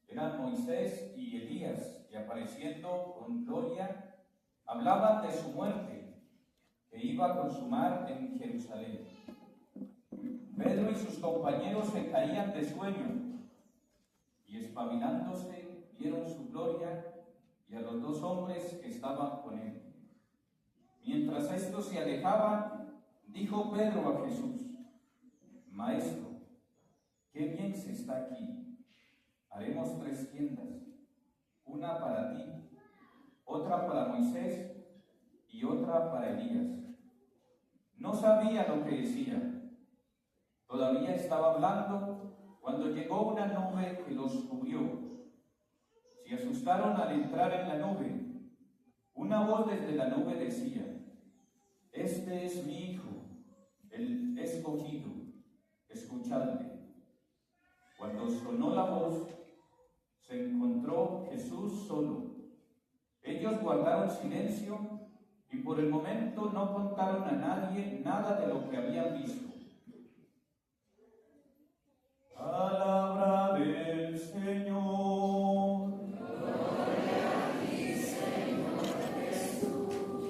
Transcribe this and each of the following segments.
Eran Moisés y Elías, que apareciendo con gloria, hablaban de su muerte, que iba a consumar en Jerusalén. Pedro y sus compañeros se caían de sueño, y espabilándose vieron su gloria y a los dos hombres que estaban con él. Mientras estos se alejaban, dijo Pedro a Jesús: Maestro, qué bien se está aquí. Haremos 3 tiendas, una para ti, otra para Moisés y otra para Elías. No sabía lo que decía. Todavía estaba hablando cuando llegó una nube que los cubrió. Se asustaron al entrar en la nube. Una voz desde la nube decía: Este es mi Hijo, el escogido, escuchadle. Cuando sonó la voz, se encontró Jesús solo. Ellos guardaron silencio y por el momento no contaron a nadie nada de lo que habían visto. Palabra del Señor. Gloria a ti, Señor Jesús.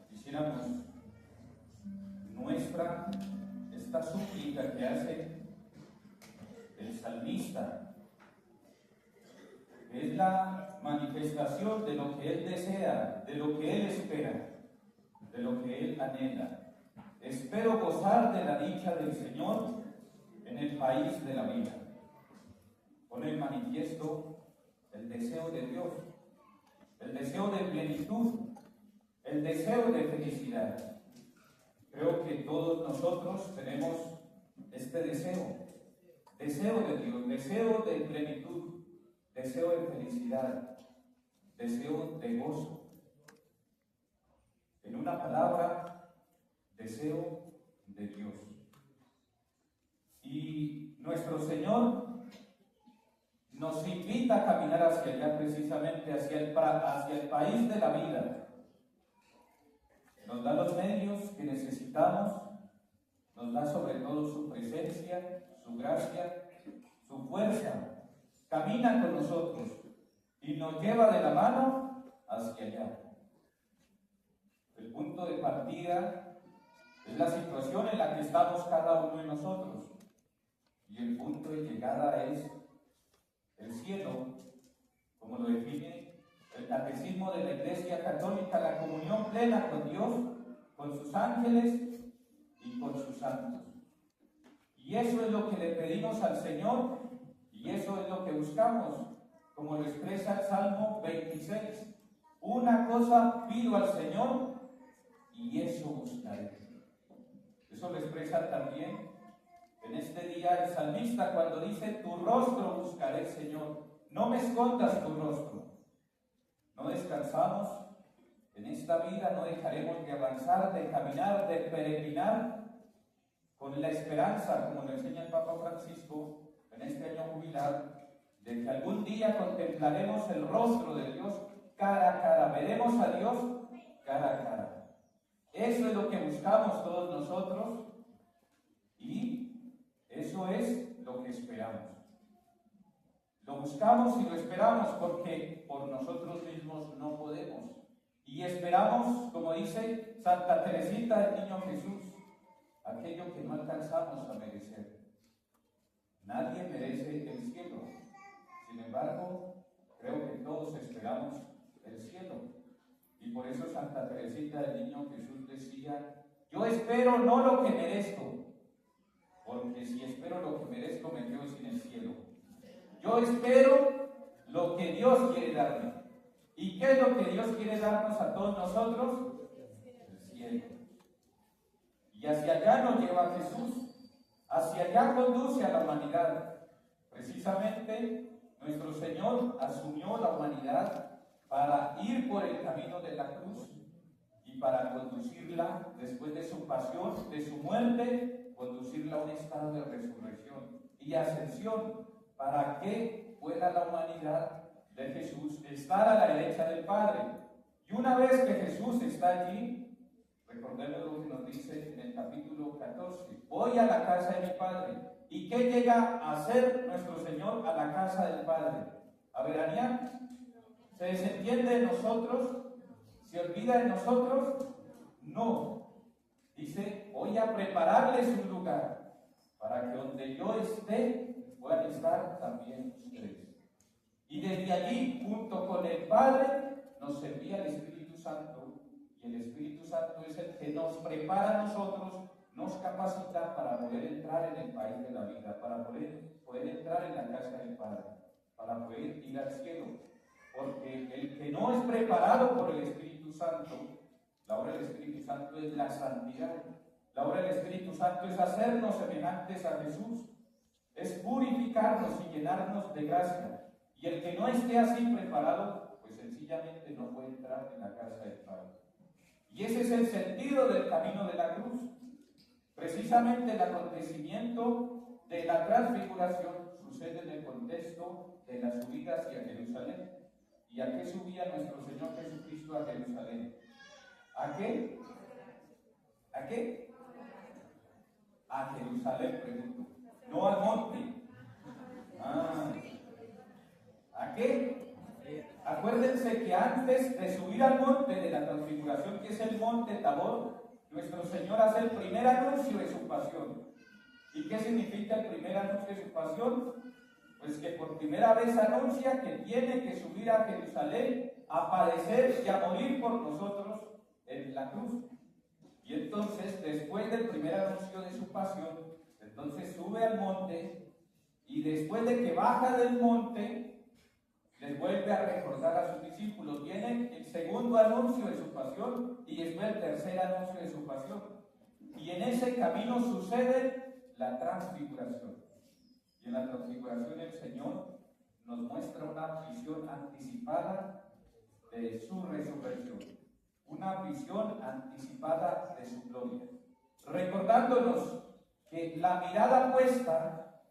Quisiéramos nuestra esta súplica que hace el salmista, que es la manifestación de lo que él desea, de lo que él espera, de lo que él anhela. Espero gozar de la dicha del Señor en el país de la vida. Pone en manifiesto el deseo de Dios, el deseo de plenitud, el deseo de felicidad. Creo que todos nosotros tenemos este deseo de Dios, deseo de plenitud, deseo de felicidad, deseo de gozo. En una palabra, deseo de Dios. Y nuestro Señor nos invita a caminar hacia allá, precisamente hacia el país de la vida. Nos da los medios que necesitamos, nos da sobre todo su presencia, su gracia, su fuerza. Camina con nosotros y nos lleva de la mano hacia allá. El punto de partida es la situación en la que estamos cada uno de nosotros. Y el punto de llegada es el cielo, como lo define el Catecismo de la Iglesia Católica, la comunión plena con Dios, con sus ángeles y con sus santos. Y eso es lo que le pedimos al Señor y eso es lo que buscamos, como lo expresa el Salmo 26. Una cosa pido al Señor y eso buscaré. Eso lo expresa también en este día el salmista cuando dice: tu rostro buscaré, Señor, no me escondas tu rostro. No descansamos en esta vida, no dejaremos de avanzar, de caminar, de peregrinar, con la esperanza, como lo enseña el Papa Francisco en este año jubilar, de que algún día contemplaremos el rostro de Dios cara a cara, veremos a Dios cara a cara. Eso es lo que buscamos todos nosotros y eso es lo que esperamos. Lo buscamos y lo esperamos porque por nosotros mismos no podemos. Y esperamos, como dice Santa Teresita del Niño Jesús, aquello que no alcanzamos a merecer. Nadie merece el cielo. Sin embargo, creo que todos esperamos el cielo. Y por eso Santa Teresita del Niño Jesús decía: yo espero no lo que merezco, porque si espero lo que merezco me quedo sin el cielo. Yo espero lo que Dios quiere darme. ¿Y qué es lo que Dios quiere darnos a todos nosotros? El cielo. Y hacia allá nos lleva Jesús, hacia allá conduce a la humanidad. Precisamente nuestro Señor asumió la humanidad para ir por el camino de la cruz y para conducirla después de su pasión, de su muerte, conducirla a un estado de resurrección y ascensión, para que pueda la humanidad de Jesús estar a la derecha del Padre. Y una vez que Jesús está allí, recordemos lo que nos dice en el capítulo 14, voy a la casa de mi Padre. ¿Y qué llega a hacer nuestro Señor a la casa del Padre? ¿A veranear? ¿Se desentiende de nosotros? ¿Se olvida de nosotros? No. Dice, voy a prepararles un lugar para que donde yo esté puedan estar también ustedes. Y desde allí, junto con el Padre, nos envía el Espíritu Santo. Y el Espíritu Santo es el que nos prepara a nosotros, nos capacita para poder entrar en el país de la vida, para poder entrar en la casa del Padre, para poder ir al cielo. Porque el que no es preparado por el Espíritu Santo, la obra del Espíritu Santo es la santidad. La obra del Espíritu Santo es hacernos semejantes a Jesús, es purificarnos y llenarnos de gracia. Y el que no esté así preparado, pues sencillamente no puede entrar en la casa del Padre. Y ese es el sentido del camino de la cruz. Precisamente el acontecimiento de la transfiguración sucede en el contexto de la subida hacia Jerusalén. ¿Y a qué subía nuestro Señor Jesucristo a Jerusalén? ¿A qué? ¿A qué? A Jerusalén, pregunto. No al monte. ¿A qué? Acuérdense que antes de subir al monte de la transfiguración, que es el monte Tabor, nuestro Señor hace el primer anuncio de su pasión. ¿Y qué significa el primer anuncio de su pasión? Pues que por primera vez anuncia que tiene que subir a Jerusalén a padecer y a morir por nosotros en la cruz. Y entonces, después del primer anuncio de su pasión, entonces sube al monte y después de que baja del monte, les vuelve a recordar a sus discípulos. Viene el segundo anuncio de su pasión y después el tercer anuncio de su pasión. Y en ese camino sucede la transfiguración. Y en la transfiguración el Señor nos muestra una visión anticipada de su resurrección, una visión anticipada de su gloria, recordándonos que la mirada puesta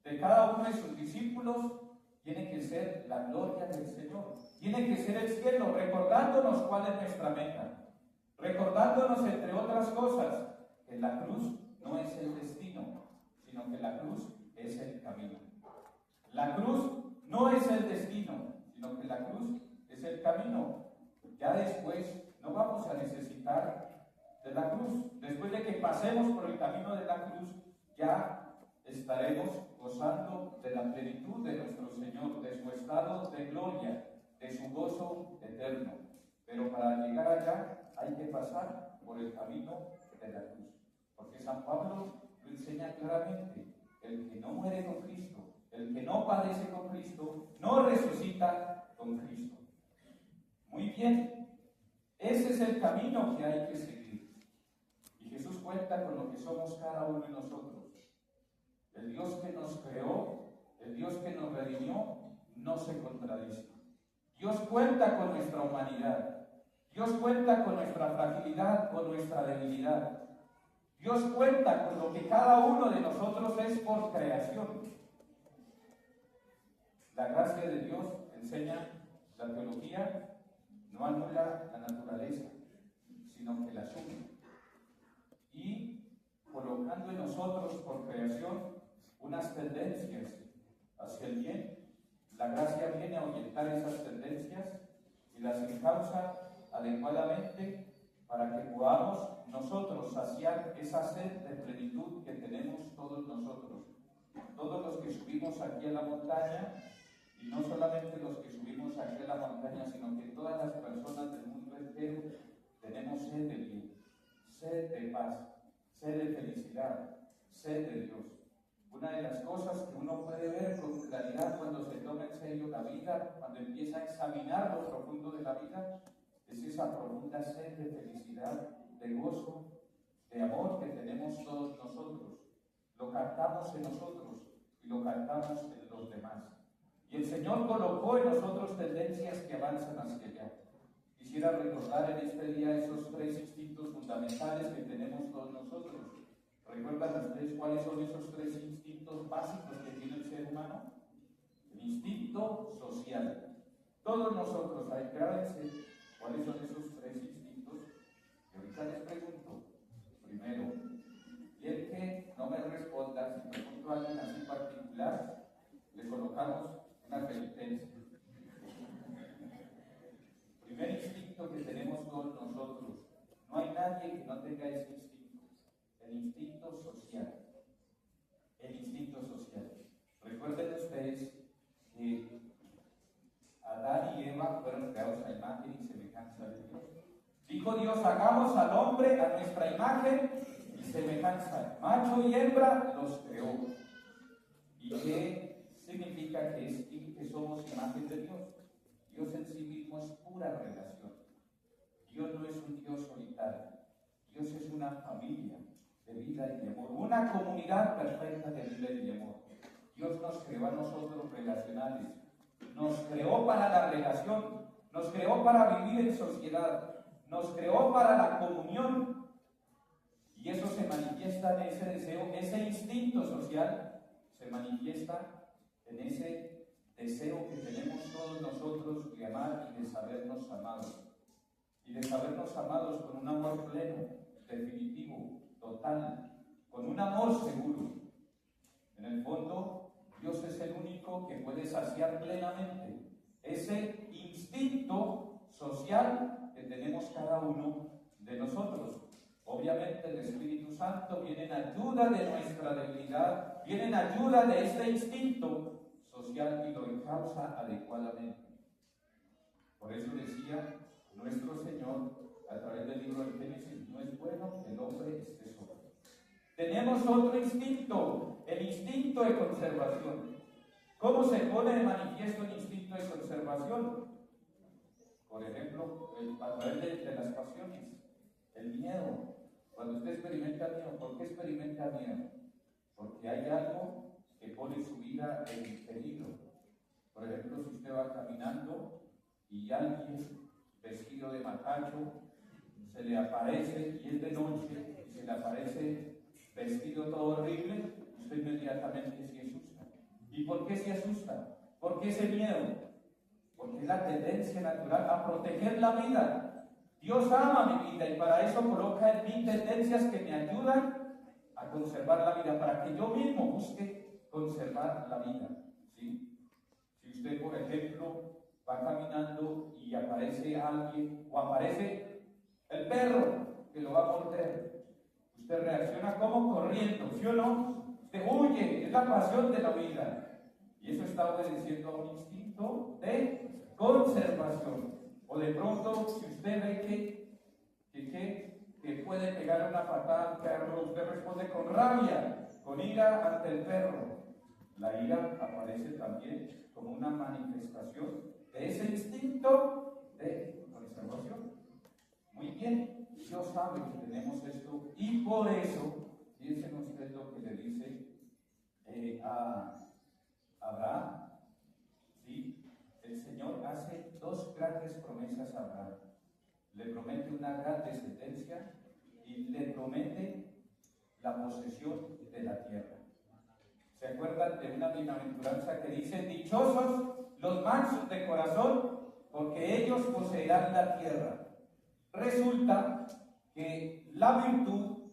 de cada uno de sus discípulos tiene que ser la gloria del Señor, tiene que ser el cielo, recordándonos cuál es nuestra meta, recordándonos, entre otras cosas, que la cruz no es el destino, sino que la cruz es el camino. La cruz no es el destino, sino que la cruz es el camino. Ya después no vamos a necesitar de la cruz. Después de que pasemos por el camino de la cruz, ya estaremos gozando de la plenitud de nuestro Señor, de su estado de gloria, de su gozo eterno. Pero para llegar allá hay que pasar por el camino de la cruz. Porque San Pablo lo enseña claramente. El que no muere con Cristo, el que no padece con Cristo, no resucita con Cristo. Muy bien, ese es el camino que hay que seguir. Y Jesús cuenta con lo que somos cada uno de nosotros. El Dios que nos creó, el Dios que nos redimió, no se contradice. Dios cuenta con nuestra humanidad. Dios cuenta con nuestra fragilidad, con nuestra debilidad. Dios cuenta con lo que cada uno de nosotros es por creación. La gracia de Dios, enseña la teología, no anula la naturaleza, sino que la asume. Y colocando en nosotros por creación unas tendencias hacia el bien, la gracia viene a orientar esas tendencias y las encausa adecuadamente para que podamos nosotros saciar esa sed de plenitud que tenemos todos nosotros. Todos los que subimos aquí a la montaña, y no solamente los que subimos aquí a la montaña, sino que todas las personas del mundo entero tenemos sed de bien, sed de paz, sed de felicidad, sed de Dios. Una de las cosas que uno puede ver con claridad cuando se toma en serio la vida, cuando empieza a examinar lo profundo de la vida, es esa profunda sed de felicidad, de gozo, de amor que tenemos todos nosotros. Lo captamos en nosotros y lo captamos en los demás. Y el Señor colocó en nosotros tendencias que avanzan hacia allá. Quisiera recordar en este día esos tres instintos fundamentales que tenemos todos nosotros. ¿Recuerdan ustedes cuáles son esos tres instintos básicos que tiene el ser humano? instinto social. Todos nosotros, grábense cuáles son esos tres instintos. Y ahorita les pregunto, primero, y el que no me responda, si pregunto a alguien así particular, le colocamos una penitencia. Primer instinto que tenemos todos nosotros. No hay nadie que no tenga ese instinto. El instinto social. El instinto social. Recuerden ustedes que Adán y Eva fueron creados a imagen y semejanza de Dios. Dijo Dios, hagamos al hombre a nuestra imagen y semejanza. Macho y hembra los creó. ¿Y qué significa que somos imagen de Dios? Dios en sí mismo es pura relación. Dios no es un Dios solitario. Dios es una familia de vida y de amor. Una comunidad perfecta de vida y de amor. Dios nos creó a nosotros relacionales. Nos creó para la relación. Nos creó para vivir en sociedad. Nos creó para la comunión. Y eso se manifiesta en ese deseo, ese instinto social, se manifiesta en ese deseo que tenemos todos nosotros de amar y de sabernos amados. Y de sabernos amados con un amor pleno, definitivo, total, con un amor seguro. En el fondo, Dios es el único que puede saciar plenamente ese instinto social que tenemos cada uno de nosotros. Obviamente el Espíritu Santo viene en ayuda de nuestra debilidad, viene en ayuda de este instinto social y lo encausa adecuadamente. Por eso decía nuestro Señor a través del libro del Génesis, no es bueno que el hombre esté solo. Tenemos otro instinto, el instinto de conservación. ¿Cómo se pone de manifiesto el instinto de conservación? Por ejemplo, a través de las pasiones, el miedo. Cuando usted experimenta miedo, ¿por qué experimenta miedo? Porque hay algo que pone su vida en peligro. Por ejemplo, si usted va caminando y alguien vestido de macacho se le aparece y es de noche y se le aparece vestido todo horrible, usted inmediatamente se asusta. ¿Y por qué se asusta? ¿Por qué ese miedo? Porque es la tendencia natural a proteger la vida. Dios ama mi vida y para eso coloca en mí tendencias que me ayudan a conservar la vida, para que yo mismo busque conservar la vida. ¿Sí? Si usted, por ejemplo, va caminando y aparece alguien o aparece el perro que lo va a morder, usted reacciona como corriendo, ¿sí o no? Usted huye, es la pasión de la vida. Y eso está obedeciendo a un instinto de conservación. O de pronto, si usted ve que puede pegar una patada al perro, usted responde con rabia, con ira ante el perro. La ira aparece también como una manifestación de ese instinto de conservación. Muy bien, Dios sabe que tenemos esto y por eso, fíjense usted lo que le dice a Abraham. ¿Sí? El Señor hace dos grandes promesas a Abraham. Le promete una gran descendencia y le promete la posesión de la tierra. ¿Se acuerdan de una bienaventuranza que dice: dichosos los mansos de corazón, porque ellos poseerán la tierra? Resulta que la virtud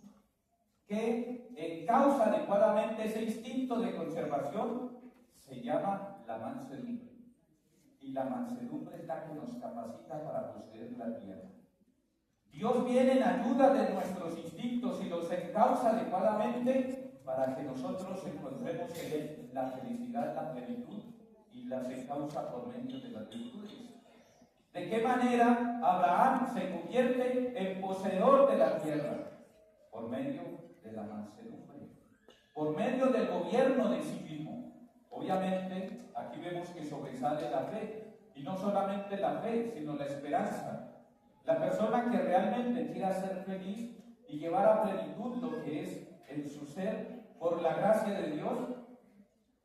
que encausa adecuadamente ese instinto de conservación se llama la mansedumbre. Y la mansedumbre es la que nos capacita para poseer la tierra. Dios viene en ayuda de nuestros instintos y los encausa adecuadamente para que nosotros encontremos en Él la felicidad, la plenitud, y las encausa por medio de las virtudes. ¿De qué manera Abraham se convierte en poseedor de la tierra? Por medio de la mansedumbre, por medio del gobierno de sí mismo. Obviamente, aquí vemos que sobresale la fe, y no solamente la fe, sino la esperanza. La persona que realmente quiera ser feliz y llevar a plenitud lo que es en su ser por la gracia de Dios,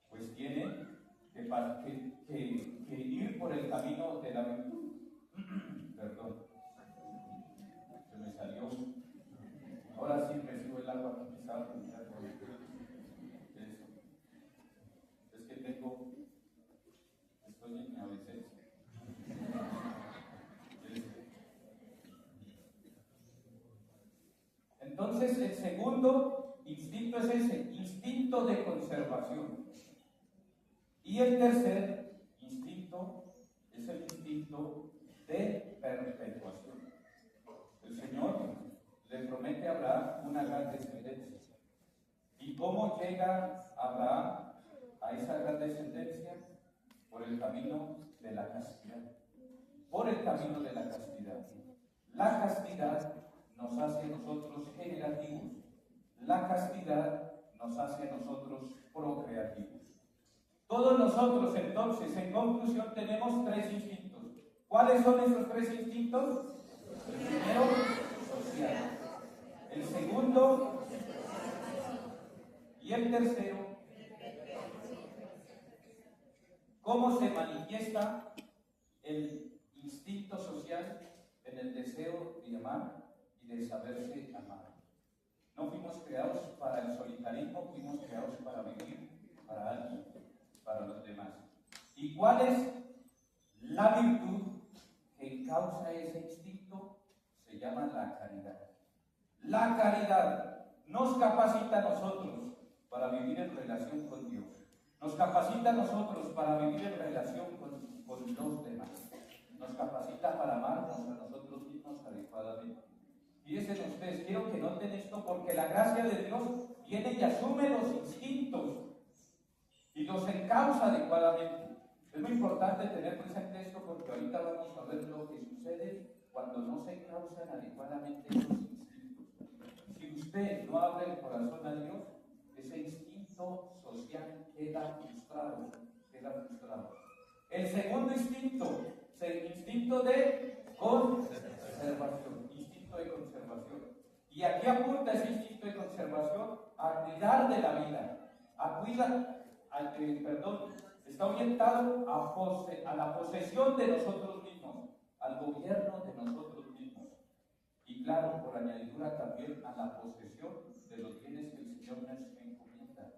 pues tiene que ir por el camino de la virtud. Perdón, se me salió. Ahora sí recibo el agua que quizás eso. Es que tengo de conservación. Y el tercer instinto es el instinto de perpetuación. El Señor le promete a Abraham una gran descendencia. ¿Y cómo llega Abraham a esa gran descendencia? Por el camino de la castidad. Por el camino de la castidad. La castidad nos hace a nosotros generativos. La castidad nos hace a nosotros procreativos. Todos nosotros, entonces, en conclusión, tenemos tres instintos. ¿Cuáles son esos tres instintos? El primero, social. El segundo, y el tercero, ¿cómo se manifiesta el instinto social en el deseo de amar y de saberse amar? No fuimos creados para el solitarismo, fuimos creados para vivir para alguien, para los demás. ¿Y cuál es la virtud que causa ese instinto? Se llama la caridad. La caridad nos capacita a nosotros para vivir en relación con Dios. Nos capacita a nosotros para vivir en relación con los demás. Nos capacita para amarnos a nosotros mismos adecuadamente. Fíjense ustedes, quiero que noten esto porque la gracia de Dios viene y asume los instintos y los encausa adecuadamente. Es muy importante tener presente esto porque ahorita vamos a ver lo que sucede cuando no se encausan adecuadamente esos instintos. Si usted no abre el corazón a Dios, ese instinto social queda frustrado, El segundo instinto es el instinto de conservación, Y aquí apunta ese instinto de conservación a cuidar de la vida, está orientado a la posesión de nosotros mismos, al gobierno de nosotros mismos. Y claro, por añadidura también a la posesión de los bienes que el Señor nos encomienda.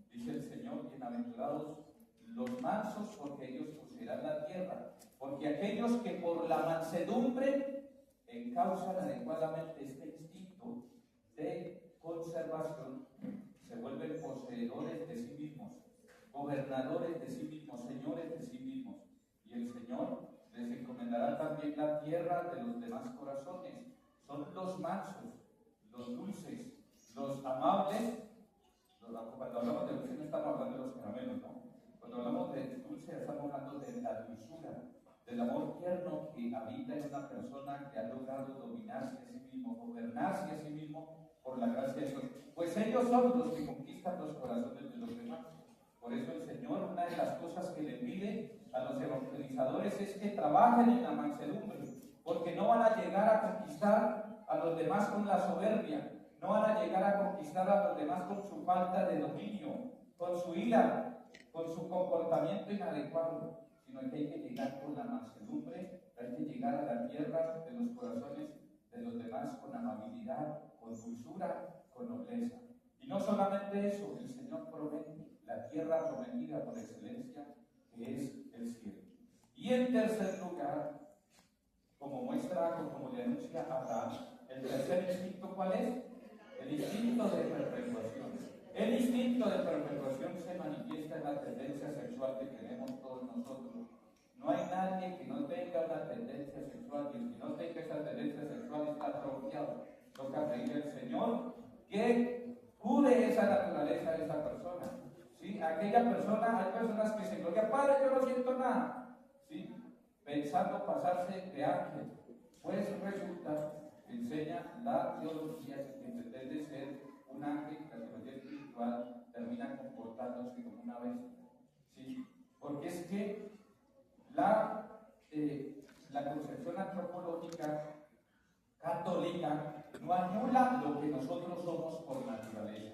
Dice el Señor, bienaventurados los mansos, porque ellos poseerán la tierra. Porque aquellos que por la mansedumbre encausan adecuadamente este instinto de conservación, se vuelven poseedores de sí mismos, gobernadores de sí mismos, señores de sí mismos. Y el Señor les encomendará también la tierra de los demás corazones. Son los mansos, los dulces, los amables. Cuando hablamos de dulce no estamos hablando de los caramelos, ¿no? Cuando hablamos de dulce estamos hablando de la dulzura, del amor tierno que habita en una persona que ha logrado dominarse a sí mismo, gobernarse a sí mismo por la gracia de Dios. Pues ellos son los que conquistan los corazones de los demás. Por eso el Señor, una de las cosas que le pide a los evangelizadores es que trabajen en la mansedumbre, porque no van a llegar a conquistar a los demás con la soberbia, no van a llegar a conquistar a los demás con su falta de dominio, con su ira, con su comportamiento inadecuado, sino que hay que llegar con la mansedumbre, hay que llegar a la tierra de los corazones de los demás con amabilidad, con dulzura, con nobleza. Y no solamente eso, el Señor promete la tierra prometida por excelencia, que es el cielo. Y en tercer lugar, como muestra o como le anuncia Abraham, el tercer instinto, ¿cuál es? El instinto de perpetuación. El instinto de perpetuación se manifiesta en la tendencia sexual que tenemos todos nosotros. No hay nadie que no tenga una tendencia sexual, y el que no tenga esa tendencia sexual está atrofiado. Toca pedirle al Señor que cure esa naturaleza de esa persona. ¿Sí? Aquella persona, hay personas que se glorian, Padre, yo no siento nada, ¿sí? Pensando pasarse de ángel. Pues resulta que enseña la teología que pretende ser un ángel, la teología espiritual termina comportándose como una bestia. ¿Sí? Porque es que la concepción antropológica católica no anula lo que nosotros somos por naturaleza.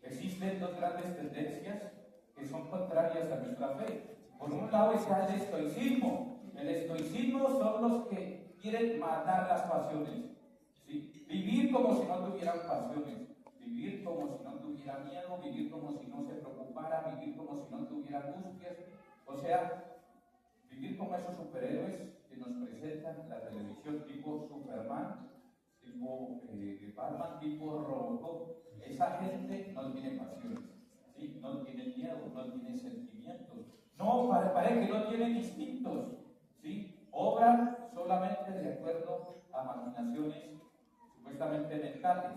Existen dos grandes tendencias que son contrarias a nuestra fe. Por un lado está el estoicismo. El estoicismo son los que quieren matar las pasiones, ¿sí? Vivir como si no tuvieran pasiones, vivir como si no tuviera miedo, vivir como si no se preocupara, vivir como si no tuviera angustias. O sea, vivir como esos superhéroes que nos presentan la televisión, tipo Superman, tipo Batman, tipo Robocop. Esa gente no tiene pasiones, ¿sí? ¿sí? No tienen miedo, no tienen sentimientos. No, parece que no tienen instintos, ¿sí? Obran solamente de acuerdo a maquinaciones supuestamente mentales.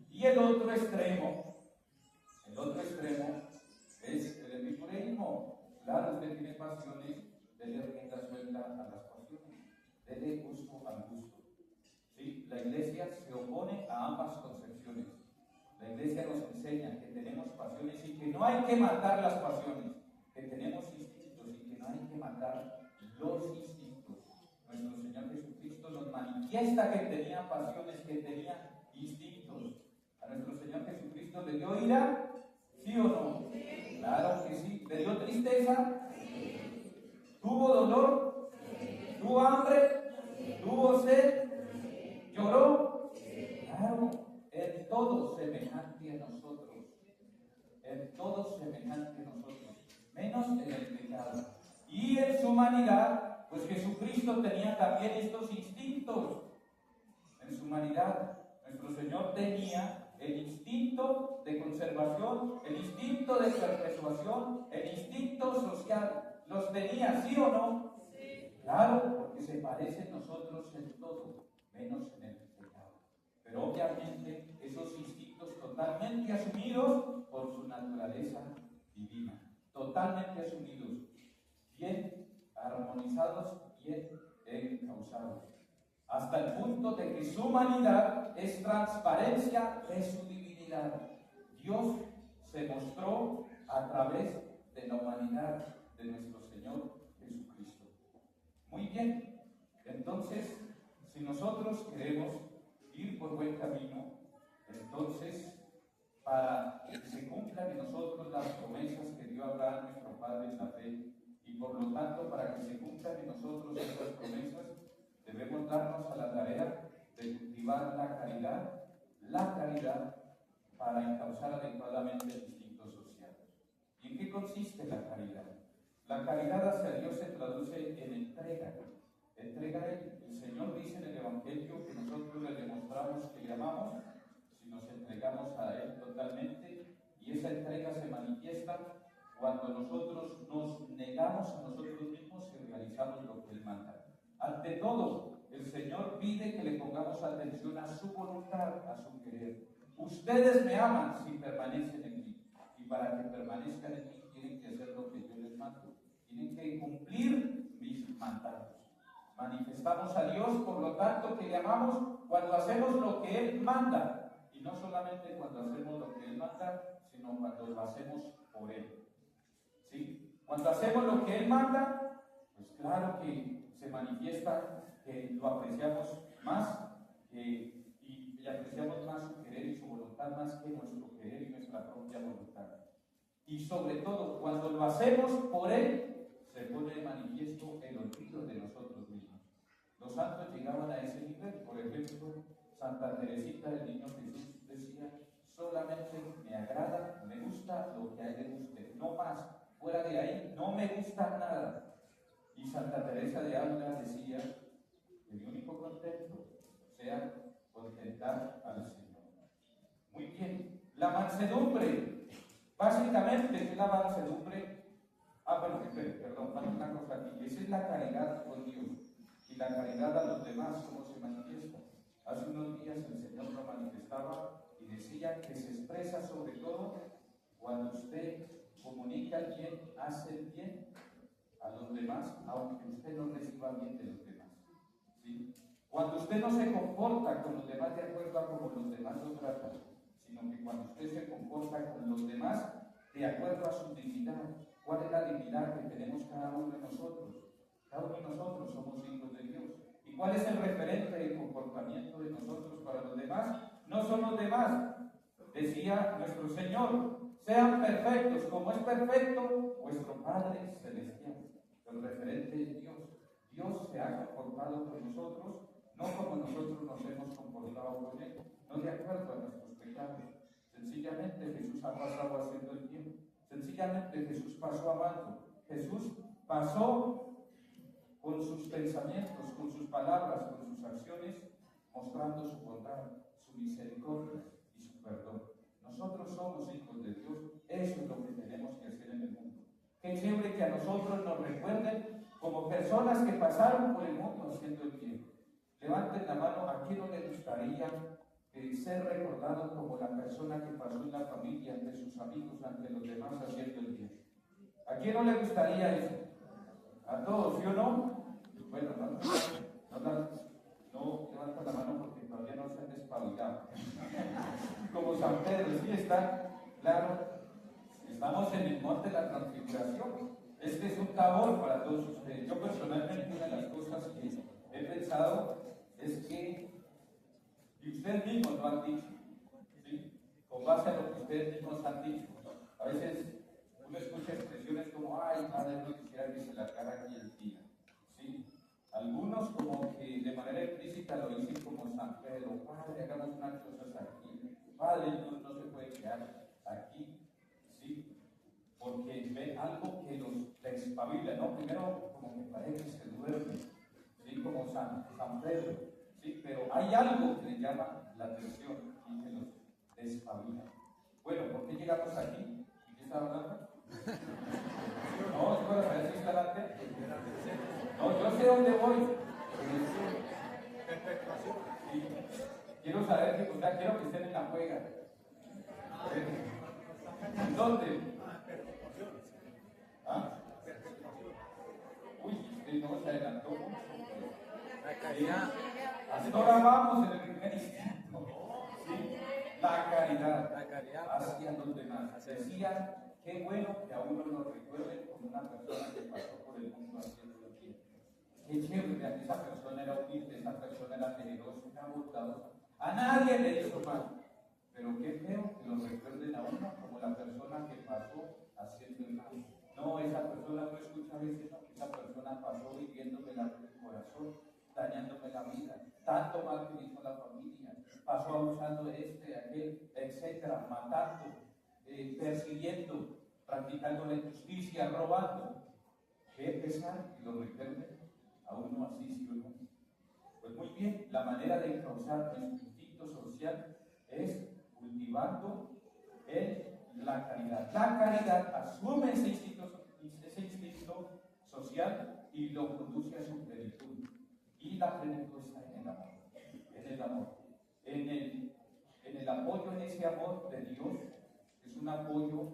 Y el otro extremo es el epicureísmo. Claro, usted tiene pasiones, dele rienda suelta a las pasiones, dele gusto al gusto. ¿Sí? La Iglesia se opone a ambas concepciones. La Iglesia nos enseña que tenemos pasiones y que no hay que matar las pasiones, que tenemos instintos y que no hay que matar los instintos. Nuestro Señor Jesucristo nos manifiesta que tenía pasiones, que tenía instintos. A nuestro Señor Jesucristo le dio ira, ¿sí o no? Claro que sí. ¿Le dio tristeza? ¿Tuvo dolor? ¿Tuvo hambre? ¿Tuvo sed? ¿Lloró? Claro, en todo semejante a nosotros. En todo semejante a nosotros. Menos en el pecado. Y en su humanidad, pues Jesucristo tenía también estos instintos. En su humanidad, nuestro Señor tenía el instinto de conservación, el instinto de perpetuación, el instinto social. ¿Los tenía, sí o no? Sí. Claro, porque se parecen nosotros en todo, menos en el pecado. Pero obviamente esos instintos totalmente asumidos por su naturaleza divina. Totalmente asumidos. Bien armonizados, bien encausados. Hasta el punto de que su humanidad es transparencia de su divinidad. Dios se mostró a través de la humanidad de nuestro Señor Jesucristo. Muy bien, entonces, si nosotros queremos ir por buen camino, entonces, para que se cumplan en nosotros las promesas que dio Abraham, nuestro Padre en la fe, y por lo tanto, para que se cumplan en nosotros estas promesas, debemos darnos a la tarea de cultivar la caridad para encauzar adecuadamente el instinto social. ¿Y en qué consiste la caridad? La caridad hacia Dios se traduce en entrega. Entrega a Él. El Señor dice en el Evangelio que nosotros le demostramos que le amamos si nos entregamos a Él totalmente, y esa entrega se manifiesta cuando nosotros nos negamos a nosotros mismos y realizamos lo que Él manda. Ante todo, el Señor pide que le pongamos atención a su voluntad, a su querer. Ustedes me aman si permanecen en mí, y para que permanezcan en mí tienen que hacer lo que yo les mando, tienen que cumplir mis mandatos. Manifestamos a Dios, por lo tanto, que le amamos cuando hacemos lo que Él manda, y no solamente cuando hacemos lo que Él manda, sino cuando lo hacemos por Él. ¿Sí? Cuando hacemos lo que Él manda, pues claro que se manifiesta que lo apreciamos más y apreciamos más su querer y su voluntad más que nuestro querer y nuestra propia voluntad. Y sobre todo, cuando lo hacemos por Él, se pone de manifiesto el olvido de nosotros mismos. Los santos llegaban a ese nivel. Por ejemplo, Santa Teresita del Niño Jesús decía: solamente me agrada, me gusta lo que hay de usted, no más. Fuera de ahí no me gusta nada. Y Santa Teresa de Ávila decía que mi único contento sea contentar al Señor. Muy bien, la mansedumbre. Básicamente, ¿qué es la mansedumbre? Perdón, falta una cosa aquí. Esa es la caridad con Dios. Y la caridad a los demás, ¿cómo se manifiesta? Hace unos días el Señor lo manifestaba y decía que se expresa sobre todo cuando usted comunica el bien, hace el bien a los demás, aunque usted no reciba bien de los demás. ¿Sí? Cuando usted no se comporta con los demás de acuerdo a como los demás lo tratan, sino que cuando usted se comporta con los demás de acuerdo a su dignidad. ¿Cuál es la dignidad que tenemos cada uno de nosotros? Cada uno de nosotros somos hijos de Dios. ¿Y cuál es el referente del comportamiento de nosotros para los demás? No son los demás. Decía nuestro Señor: sean perfectos como es perfecto vuestro Padre Celestial. El referente es Dios. Dios se ha comportado con nosotros, no como nosotros nos hemos comportado con Él, no de acuerdo a nuestros pecados. Sencillamente Jesús ha pasado haciendo el bien. Sencillamente Jesús pasó amando. Jesús pasó con sus pensamientos, con sus palabras, con sus acciones, mostrando su bondad, su misericordia y su perdón. nosotros somos hijos de Dios, eso es lo que tenemos que hacer en el mundo. Qué chévere que a nosotros nos recuerden como personas que pasaron por el mundo haciendo el bien. Levanten la mano, ¿a quién no le gustaría ser recordado como la persona que pasó en la familia, ante sus amigos, ante los demás haciendo el bien? ¿A quién no le gustaría eso? ¿A todos, sí o no? Bueno, no levanta la mano porque todavía no se han despabilado. Como San Pedro, sí está claro. Estamos en el monte de la transfiguración. Este es un tabor para todos ustedes. Yo personalmente una de las cosas que he pensado es que, y ustedes mismos lo han dicho, ¿sí? Con base a lo que ustedes mismos han dicho, a veces uno escucha expresiones como, ay, padre, no quisiera que se la cara aquí el día. ¿Sí? Algunos como que de manera implícita lo dicen como San Pedro, padre, hagamos unas cosas aquí. Padre, no se puede quedar aquí. ¿Sí? Porque ven algo que los despabila, ¿no? Primero como que parece que se duerme, ¿sí? Como San Pedro, ¿sí? Pero hay algo que le llama la atención y que los despabila. Bueno, ¿por qué llegamos aquí? ¿Y qué estaba hablando? No, es para saber si está adelante. No, yo sé dónde voy. Sí. Quiero saber que, quiero que estén en la juega. ¿En dónde? ¿Ah? Uy, usted no se adelantó mucho. La caridad. Hasta ahora vamos en el primer instinto. ¿Sí? La caridad. La caridad hacia los demás. Decía, qué bueno que a uno lo recuerden como una persona que pasó por el mundo haciendo el bien. Qué chévere que esa persona era humilde, esa persona era generosa, era bondadosa. A nadie le hizo mal. Pero qué feo que lo recuerden a uno como la persona que pasó haciendo el mal. No, esa persona no escucha a veces, no, esa persona pasó viviéndome el corazón, dañándome la vida, tanto mal que hizo la familia, pasó abusando de aquel, etcétera, matando, persiguiendo, practicando la injusticia, robando. Qué pesar que lo recuerden a uno así, sí o no. Pues muy bien, la manera de causar nuestro instinto social es cultivando la caridad. La caridad asume ese instinto social y lo conduce a su plenitud. Y la plenitud está en el amor. En el amor. En el apoyo, en ese amor de Dios. Es un apoyo,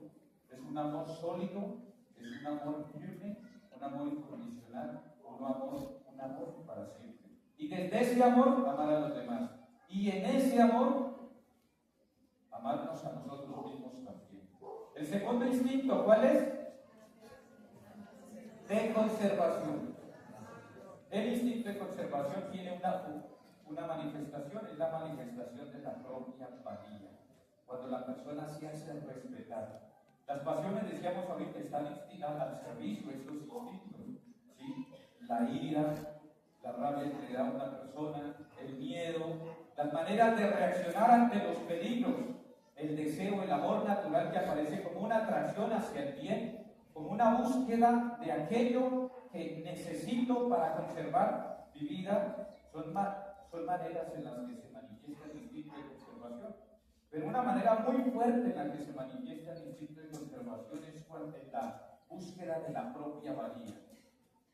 es un amor sólido, es un amor firme, un amor incondicional, un amor para siempre. Y desde ese amor, amar a los demás. Y en ese amor, amarnos a nosotros mismos también. El segundo instinto, ¿cuál es? De conservación. El instinto de conservación tiene una manifestación, es la manifestación de la propia valía. Cuando la persona se hace respetar. Las pasiones, decíamos ahorita, están al servicio de estos instintos. ¿Sí? La ira, la rabia que le da a una persona, el miedo, las maneras de reaccionar ante los peligros, el deseo, el amor natural que aparece como una atracción hacia el bien, como una búsqueda de aquello que necesito para conservar mi vida, son maneras en las que se manifiesta el instinto de conservación. Pero una manera muy fuerte en la que se manifiesta el instinto de conservación es en la búsqueda de la propia valía.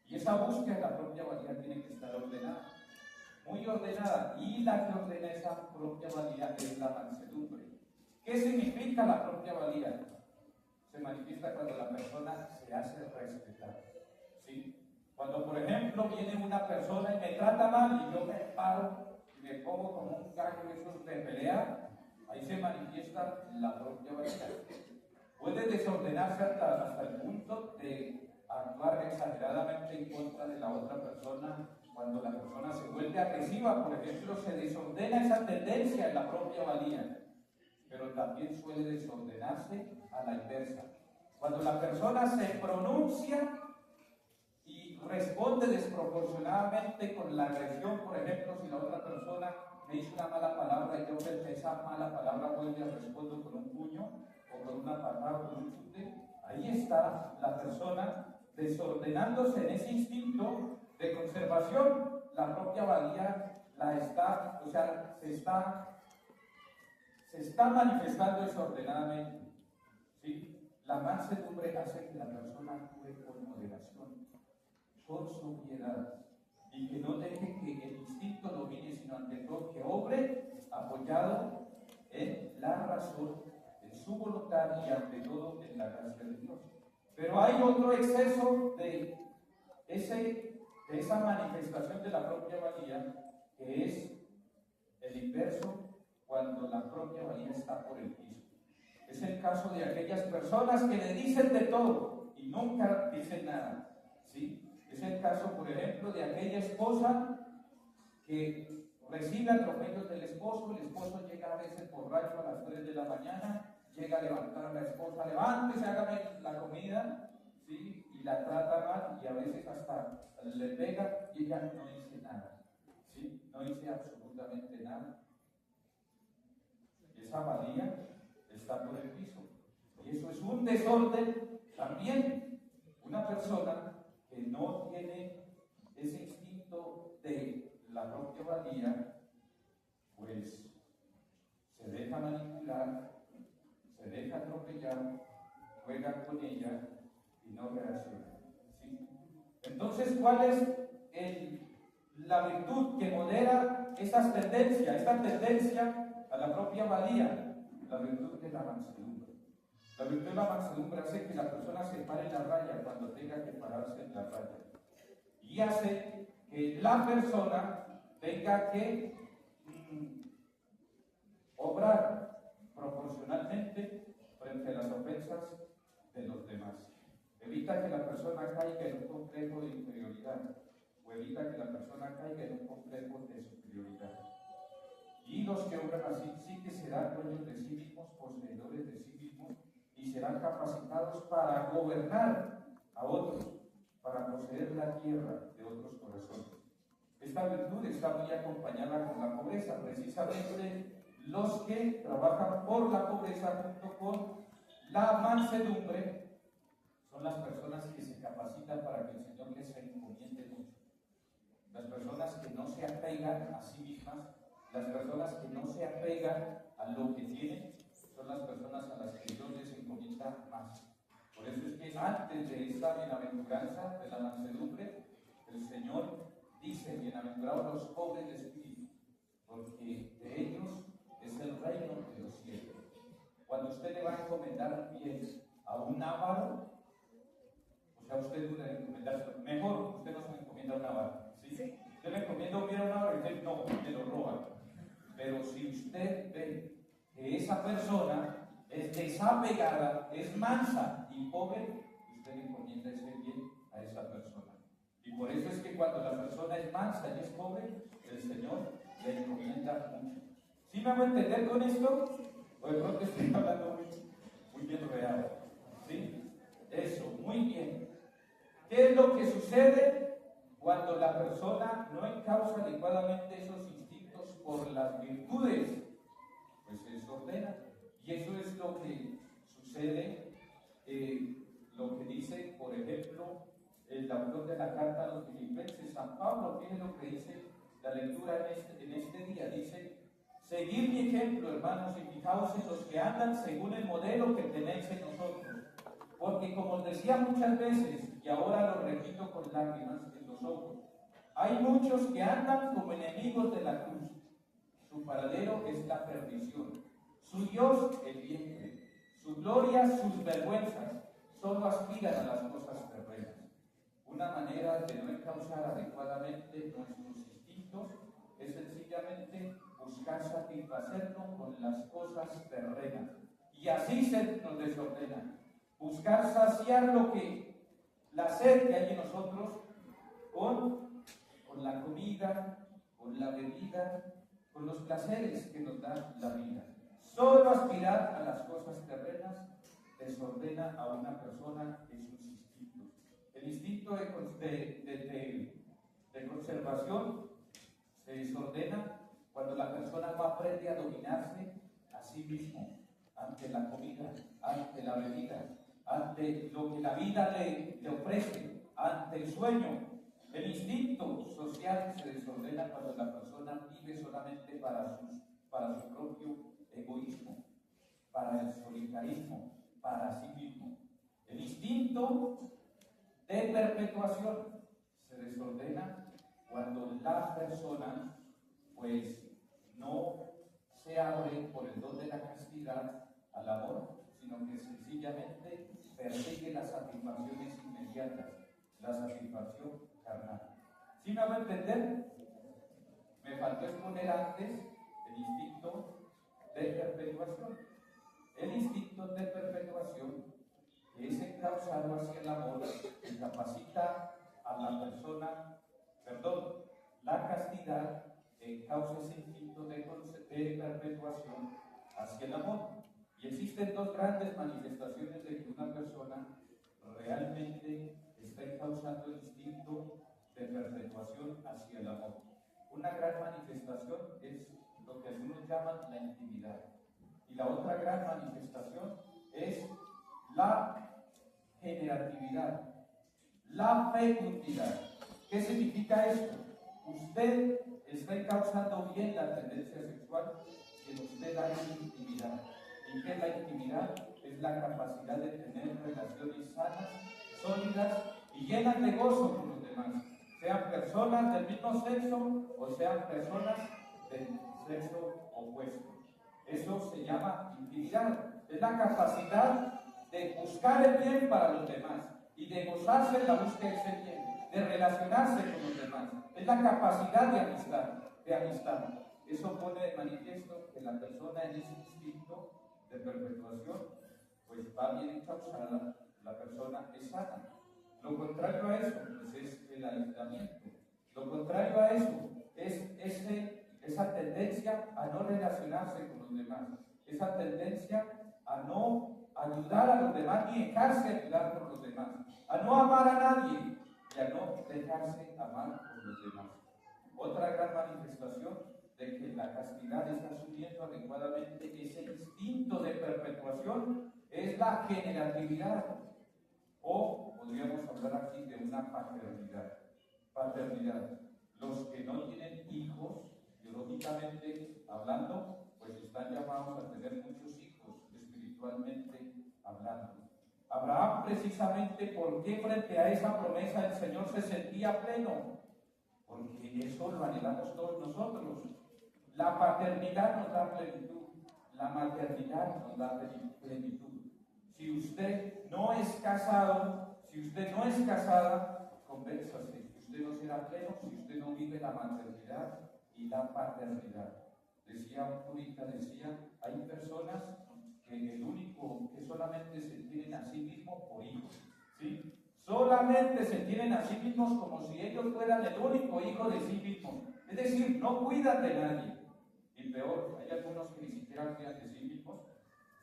Y esa búsqueda de la propia valía tiene que estar ordenada, muy ordenada. Y la que ordena esa propia valía es la mansedumbre. ¿Qué significa la propia valía? Se manifiesta cuando la persona se hace respetar. ¿Sí? Cuando, por ejemplo, viene una persona y me trata mal y yo me paro y me pongo como un gallo esos de pelea, ahí se manifiesta la propia valía. Puede desordenarse hasta el punto de actuar exageradamente en contra de la otra persona. Cuando la persona se vuelve agresiva, por ejemplo, se desordena esa tendencia en la propia valía. Pero también suele desordenarse a la inversa. Cuando la persona se pronuncia y responde desproporcionadamente con la agresión, por ejemplo, si la otra persona me dice una mala palabra y yo frente a esa mala palabra vuelvo y respondo con un puño o con una patada o con un chute, ahí está la persona desordenándose en ese instinto de conservación. La propia valía se se está manifestando desordenadamente, ¿sí? La mansedumbre hace que la persona actúe con moderación, con sobriedad, y que no deje que el instinto domine, sino ante todo que obre apoyado en la razón, en su voluntad y ante todo en la gracia de Dios. Pero hay otro exceso de esa manifestación de la propia valía, que es el inverso, cuando la propia valía está por el piso. Es el caso de aquellas personas que le dicen de todo y nunca dicen nada, ¿sí? Es el caso, por ejemplo, de aquella esposa que recibe atropellos del esposo. El esposo llega a veces borracho a las 3 de la mañana, llega a levantar a la esposa, levántese, hágame la comida, ¿sí? Y la trata mal y a veces hasta le pega y ella no dice nada, ¿sí? No dice absolutamente nada. Esa valía está por el piso. Y eso es un desorden también. Una persona que no tiene ese instinto de la propia valía, pues se deja manipular, se deja atropellar, juega con ella y no reacciona, ¿sí? Entonces, ¿cuál es la virtud que modera esta tendencia a la propia valía? La virtud de la mansedumbre. La virtud de la mansedumbre hace que la persona se pare en la raya cuando tenga que pararse en la raya, y hace que la persona tenga que obrar proporcionalmente frente a las ofensas de los demás. Evita que la persona caiga en un complejo de inferioridad, o evita que la persona caiga en un complejo de superioridad. Y los que obran así sí que serán dueños de sí mismos, poseedores de sí mismos, y serán capacitados para gobernar a otros, para poseer la tierra de otros corazones. Esta virtud está muy acompañada con la pobreza. Precisamente los que trabajan por la pobreza junto con la mansedumbre son las personas que se capacitan para que el Señor les encomiende mucho. Las personas que no se apegan a sí mismas, las personas que no se apegan a lo que tienen, son las personas a las que Dios les encomienda más. Por eso es que antes de esta bienaventuranza de la mansedumbre, el Señor dice: bienaventurados los pobres de espíritu, porque de ellos es el reino de los cielos. Cuando usted le va a encomendar un bien a un avaro, o sea, usted no debe encomendar, mejor usted no se le encomienda a un avaro, ¿sí? Usted le encomienda un bien a un avaro y usted no, me lo roba. Pero si usted ve que esa persona es desapegada, es mansa y pobre, usted le encomienda ese bien a esa persona. Y por eso es que cuando la persona es mansa y es pobre, el Señor le encomienda mucho. ¿Sí me hago entender con esto? O de pronto estoy hablando muy bien real. ¿Sí? Eso, muy bien. ¿Qué es lo que sucede cuando la persona no encausa adecuadamente esos instintos por las virtudes? Pues se desordena. Y eso es lo que sucede, lo que dice, por ejemplo, el autor de la carta a los Filipenses, San Pablo. Fíjense lo que dice la lectura en este día. Dice: seguid mi ejemplo, hermanos, y fijaos en los que andan según el modelo que tenéis en nosotros. Porque, como os decía muchas veces, y ahora lo repito con lágrimas en los ojos, hay muchos que andan como enemigos de la cruz. Su paradero es la perdición, su Dios el vientre, su gloria, sus vergüenzas. Solo aspiran a las cosas terrenas. Una manera de no encauzar adecuadamente nuestros instintos es sencillamente buscar satisfacernos con las cosas terrenas, y así se nos desordena. Buscar saciar la sed que hay en nosotros con la comida, con la bebida, con los placeres que nos da la vida. Solo aspirar a las cosas terrenas desordena a una persona en sus instintos. El instinto de conservación se desordena cuando la persona no aprende a dominarse a sí mismo ante la comida, ante la bebida, ante lo que la vida le ofrece, ante el sueño. El instinto social se desordena cuando la persona vive solamente para su propio egoísmo, para el solitarismo, para sí mismo. El instinto de perpetuación se desordena cuando la persona pues no se abre por el don de la castidad al amor, sino que sencillamente persigue las satisfacciones inmediatas, la satisfacción carnal. ¿Sí me va a entender? Me faltó exponer antes el instinto de perpetuación. El instinto de perpetuación es encauzado hacia el amor que capacita a la persona, la castidad causa ese instinto de perpetuación hacia el amor. Y existen dos grandes manifestaciones de que una persona realmente está encauzando el instinto de perpetuación hacia el amor. Una gran manifestación es lo que algunos llaman la intimidad. Y la otra gran manifestación es la generatividad, la fecundidad. ¿Qué significa esto? Usted está encauzando bien la tendencia sexual que usted hay intimidad. ¿Y qué es la intimidad? Es la capacidad de tener relaciones sanas, sólidas y llenas de gozo con los demás. Sean personas del mismo sexo o sean personas del sexo opuesto. Eso se llama intimidad. Es la capacidad de buscar el bien para los demás y de gozarse en la búsqueda de ese bien, de relacionarse con los demás. Es la capacidad de amistad. Eso pone de manifiesto que la persona en ese instinto de perpetuación, pues va bien encauzada, la persona es sana. Lo contrario a eso, pues es el aislamiento. Lo contrario a eso es esa tendencia a no relacionarse con los demás, esa tendencia a no ayudar a los demás ni dejarse ayudar por los demás, a no amar a nadie y a no dejarse amar por los demás. Otra gran manifestación de que la castidad está asumiendo adecuadamente ese instinto de perpetuación es la generatividad, o podríamos hablar aquí de una paternidad. Paternidad. Los que no tienen hijos, biológicamente hablando, pues están llamados a tener muchos hijos, espiritualmente hablando. Abraham, precisamente, ¿por qué frente a esa promesa del Señor se sentía pleno? Porque eso lo anhelamos todos nosotros. La paternidad nos da plenitud, la maternidad nos da plenitud. Si usted no es casado, si usted no es casada, convénzase. Usted no será pleno si usted no vive la maternidad y la paternidad. Decía un purita, hay personas que solamente se tienen a sí mismos por hijos, ¿sí? Solamente se tienen a sí mismos como si ellos fueran el único hijo de sí mismos. Es decir, no cuidan de nadie. Y peor, hay algunos que ni siquiera cuidan de sí mismos,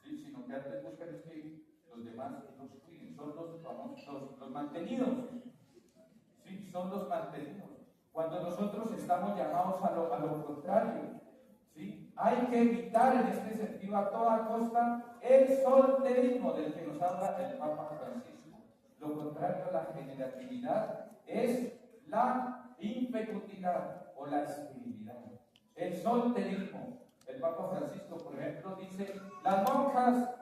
¿sí? Sino que antes buscan es que los demás los cuiden. Son los mantenidos. Sí, son los mantenidos. Cuando nosotros estamos llamados a lo contrario, ¿sí? Hay que evitar en este sentido a toda costa el solterismo del que nos habla el Papa Francisco. Lo contrario a la generatividad es la infecundidad o la esterilidad. El solterismo. El Papa Francisco, por ejemplo, dice: las monjas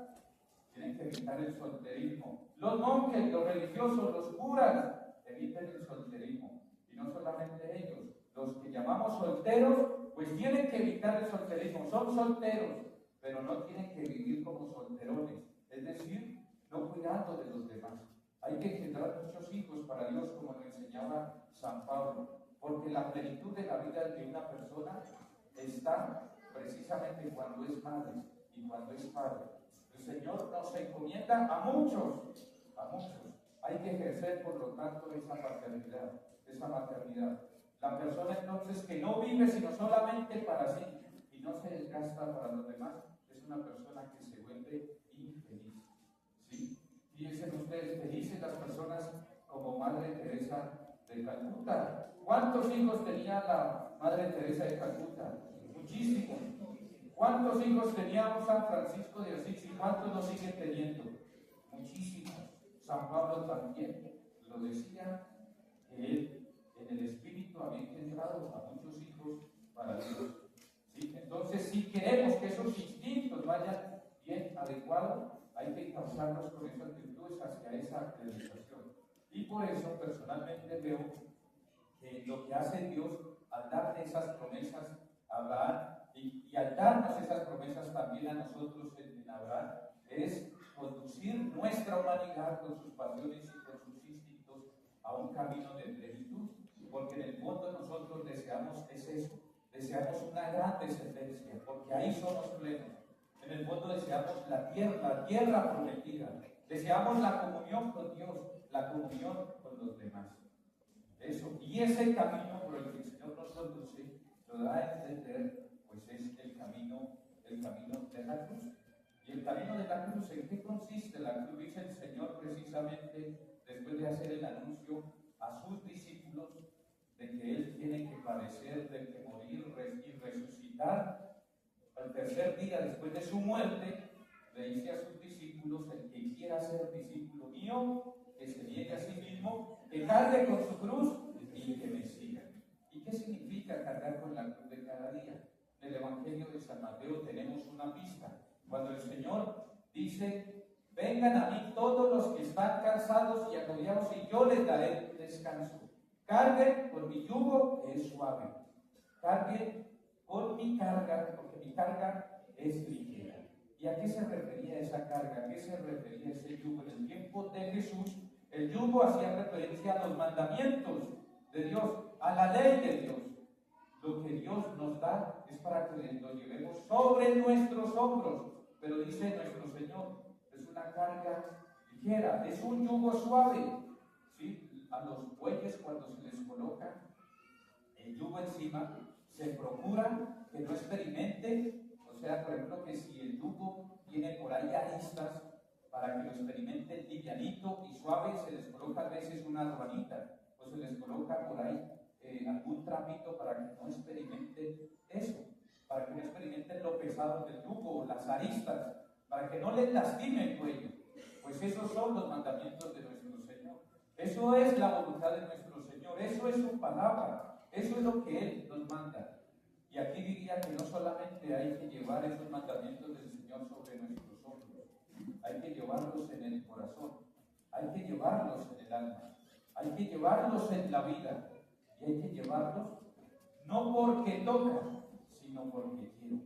tienen que evitar el solterismo. Los monjes, los religiosos, los curas, eviten el solterismo. Y no solamente ellos, los que llamamos solteros, pues tienen que evitar el solterismo. Son solteros, pero no tienen que vivir como solterones. Es decir, no cuidando de los demás. Hay que generar muchos hijos para Dios, como lo enseñaba San Pablo, porque la plenitud de la vida de una persona está precisamente cuando es madre y cuando es padre. El Señor nos encomienda a muchos. Hay que ejercer, por lo tanto, esa paternidad, esa maternidad. La persona entonces que no vive sino solamente para sí y no se desgasta para los demás, es una persona que se vuelve infeliz. ¿Sí? Fíjense ustedes, felices las personas como Madre Teresa de Calcuta. ¿Cuántos hijos tenía la Madre Teresa de Calcuta? Muchísimos. ¿Cuántos hijos teníamos San Francisco de Asís y cuántos nos siguen teniendo? Muchísimos. San Pablo también lo decía, que él en el Espíritu había engendrado a muchos hijos para Dios. ¿Sí? Entonces, si queremos que esos instintos vaya bien adecuado, hay que causarnos con esas virtudes hacia esa realización. Y por eso personalmente veo que lo que hace Dios al darle esas promesas a Abraham y al darnos esas promesas también a nosotros en Abraham, es conducir nuestra humanidad con sus pasiones y con sus instintos a un camino de plenitud, porque en el fondo nosotros deseamos es eso, deseamos una gran descendencia, porque ahí somos plenos. En el fondo deseamos la tierra prometida, deseamos la comunión con Dios, la comunión con los demás. Eso, y ese camino por el que el Señor nos conduce, lo da a entender, pues es el camino de la cruz. Y el camino de la cruz, ¿en qué consiste la cruz? Dice el Señor precisamente después de hacer el anuncio a sus discípulos de que Él tiene que padecer, de que morir y resucitar al tercer día después de su muerte. Le dice a sus discípulos: el que quiera ser discípulo mío, que se niegue a sí mismo, que cargue con su cruz y que me siga. ¿Y qué significa cargar con la cruz de cada día? En el Evangelio de San Mateo tenemos una pista. Cuando el Señor dice: vengan a mí todos los que están cansados y agobiados y yo les daré descanso. Carguen con mi yugo, que es suave. Carguen con mi carga, porque mi carga es ligera. ¿Y a qué se refería esa carga? ¿A qué se refería ese yugo? En el tiempo de Jesús, el yugo hacía referencia a los mandamientos de Dios, a la ley de Dios. Lo que Dios nos da es para que lo llevemos sobre nuestros hombros. Pero dice nuestro Señor, es una carga ligera, es un yugo suave. ¿Sí? A los bueyes, cuando se les coloca el yugo encima, se procura que no experimenten. O sea, por ejemplo, que si el yugo tiene por ahí aristas, para que lo experimenten livianito y suave, se les coloca a veces una ruanita, o se les coloca por ahí algún trapito para que no experimenten eso, para que no experimenten lo pesado del yugo o las aristas, para que no les lastime el cuello. Pues esos son los mandamientos de nuestro Señor. Eso es la voluntad de nuestro Señor, eso es su palabra, eso es lo que Él nos manda. Y aquí diría que no solamente hay que llevar esos mandamientos del Señor sobre nuestros hombros, hay que llevarlos en el corazón, hay que llevarlos en el alma, hay que llevarlos en la vida, y hay que llevarlos no porque toca, sino porque quiero.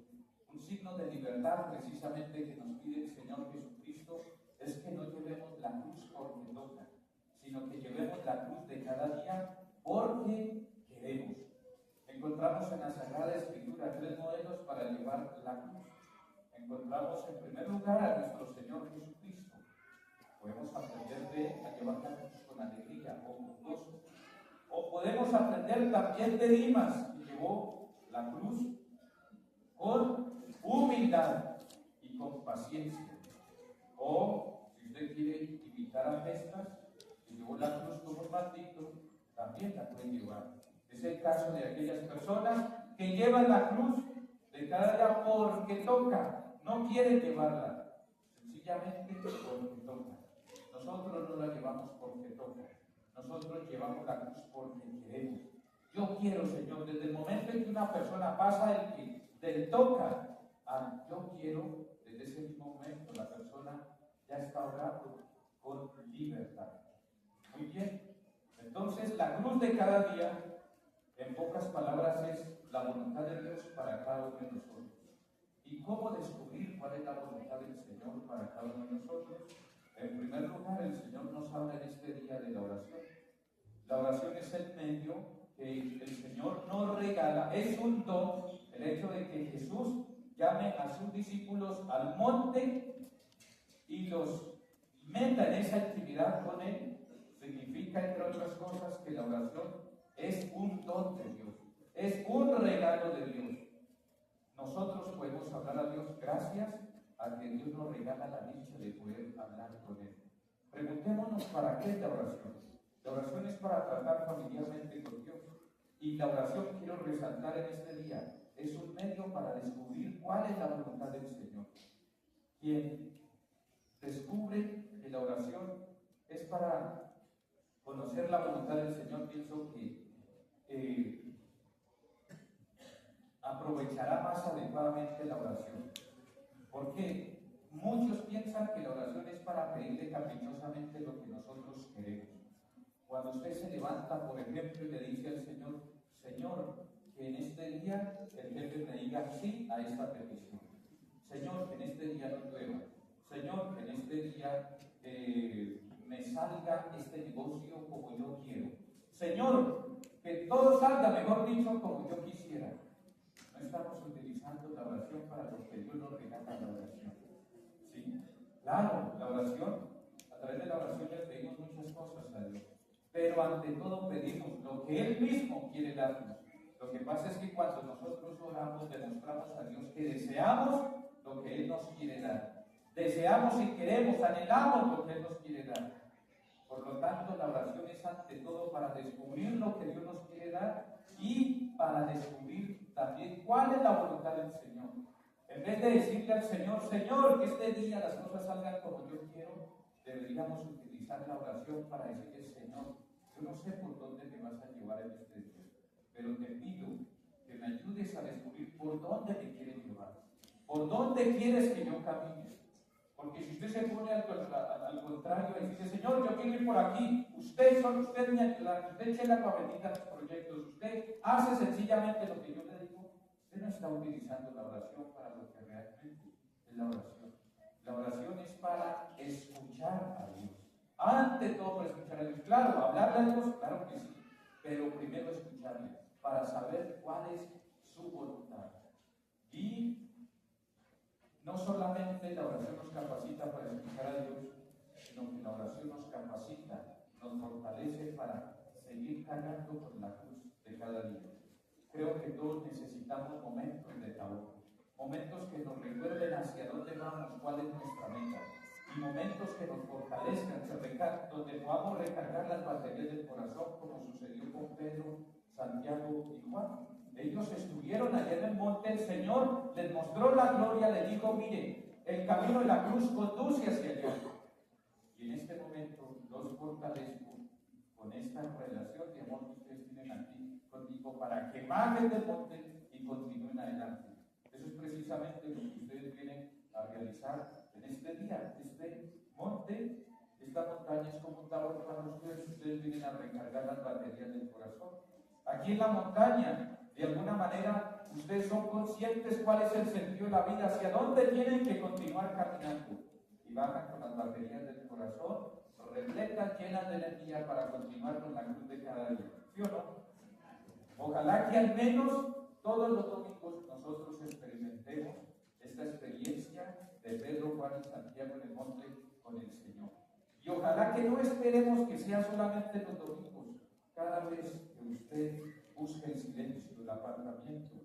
Un signo de libertad precisamente que nos pide el Señor Jesucristo es que no llevemos la cruz porque toca, sino que llevemos la cruz de cada día porque queremos. Encontramos en la Sagrada Escritura 3 modelos para llevar la cruz. Encontramos en primer lugar a nuestro Señor Jesucristo. Podemos aprender de él a llevar la cruz con alegría o con gozo. O podemos aprender también de Dimas, que llevó la cruz con humildad y con paciencia. O, si usted quiere imitar a Festas, que llevó la cruz como un maldito, también la puede llevar. Es el caso de aquellas personas que llevan la cruz de cada día porque toca, no quieren llevarla, sencillamente porque toca. Nosotros no la llevamos porque toca, nosotros llevamos la cruz porque queremos. Yo quiero, Señor, desde el momento en que una persona pasa del toca al yo quiero, desde ese mismo momento la persona ya está orando con libertad. Muy bien, entonces la cruz de cada día, en pocas palabras, es la voluntad de Dios para cada uno de nosotros. ¿Y cómo descubrir cuál es la voluntad del Señor para cada uno de nosotros? En primer lugar, el Señor nos habla en este día de la oración. La oración es el medio que el Señor nos regala, es un don, el hecho de que Jesús llame a sus discípulos al monte y los meta en esa actividad con Él. Significa, entre otras cosas, que la oración es un don de Dios, es un regalo de Dios. Nosotros podemos hablar a Dios gracias a que Dios nos regala la dicha de poder hablar con Él. Preguntémonos para qué es la oración. La oración es para tratar familiarmente con Dios. Y la oración, quiero resaltar en este día, es un medio para descubrir cuál es la voluntad del Señor. Quien descubre que la oración es para conocer la voluntad del Señor, pienso que aprovechará más adecuadamente la oración. Porque muchos piensan que la oración es para pedirle caprichosamente lo que nosotros queremos. Cuando usted se levanta, por ejemplo, y le dice al Señor, Señor, que en este día el jefe me diga sí a esta petición. Señor, que en este día no llueva. Señor, que en este día me salga este negocio como yo quiero. Señor, que todo salga, mejor dicho, como yo quisiera. No estamos utilizando la oración para lo que Dios nos regala la oración. ¿Sí? Claro, la oración, a través de la oración le pedimos muchas cosas a Dios. Pero ante todo pedimos lo que Él mismo quiere darnos. Lo que pasa es que cuando nosotros oramos, demostramos a Dios que deseamos lo que Él nos quiere dar. Deseamos y queremos, anhelamos lo que Él nos quiere dar. Por lo tanto, la oración es ante todo para descubrir lo que Dios nos quiere dar y para descubrir también cuál es la voluntad del Señor. En vez de decirle al Señor, Señor, que este día las cosas salgan como yo quiero, deberíamos utilizar la oración para decirle, Señor, yo no sé por dónde me vas a llevar en este día, pero te pido que me ayudes a descubrir por dónde me quieres llevar, por dónde quieres que yo camine. Porque si usted se pone al contrario y dice, Señor, yo quiero ir por aquí, usted me ayuda, usted eche la cabecita a los proyectos, usted hace sencillamente lo que yo le digo, usted no está utilizando la oración para lo que realmente es la oración. La oración es para escuchar a Dios. Ante todo, para escuchar a Dios. Claro, hablarle a Dios, claro que sí, pero primero escucharle, para saber cuál es su voluntad. Y no solamente la oración nos capacita para escuchar a Dios, sino que la oración nos capacita, nos fortalece para seguir cargando con la cruz de cada día. Creo que todos necesitamos momentos de tabú, momentos que nos recuerden hacia dónde vamos, cuál es nuestra meta, y momentos que nos fortalezcan, donde podamos recargar las baterías del corazón, como sucedió con Pedro, Santiago y Juan. Ellos estuvieron allá en el monte, el Señor les mostró la gloria, les dijo, mire, el camino de la cruz conduce hacia allá. Y en este momento los fortalezco con esta relación de amor que ustedes tienen aquí conmigo para que bajen del monte y continúen adelante. Eso es precisamente lo que ustedes vienen a realizar en este día. Este monte, esta montaña es como un tabor para ustedes vienen a recargar las baterías del corazón. Aquí en la montaña, de alguna manera, ustedes son conscientes cuál es el sentido de la vida, hacia dónde tienen que continuar caminando. Y bajan con las baterías del corazón, repletas, llenas de energía para continuar con la cruz de cada día. ¿Sí o no? Ojalá que al menos todos los domingos nosotros experimentemos esta experiencia de Pedro, Juan y Santiago en el monte con el Señor. Y ojalá que no esperemos que sea solamente los domingos. Cada vez que usted busque el silencio, el apartamiento,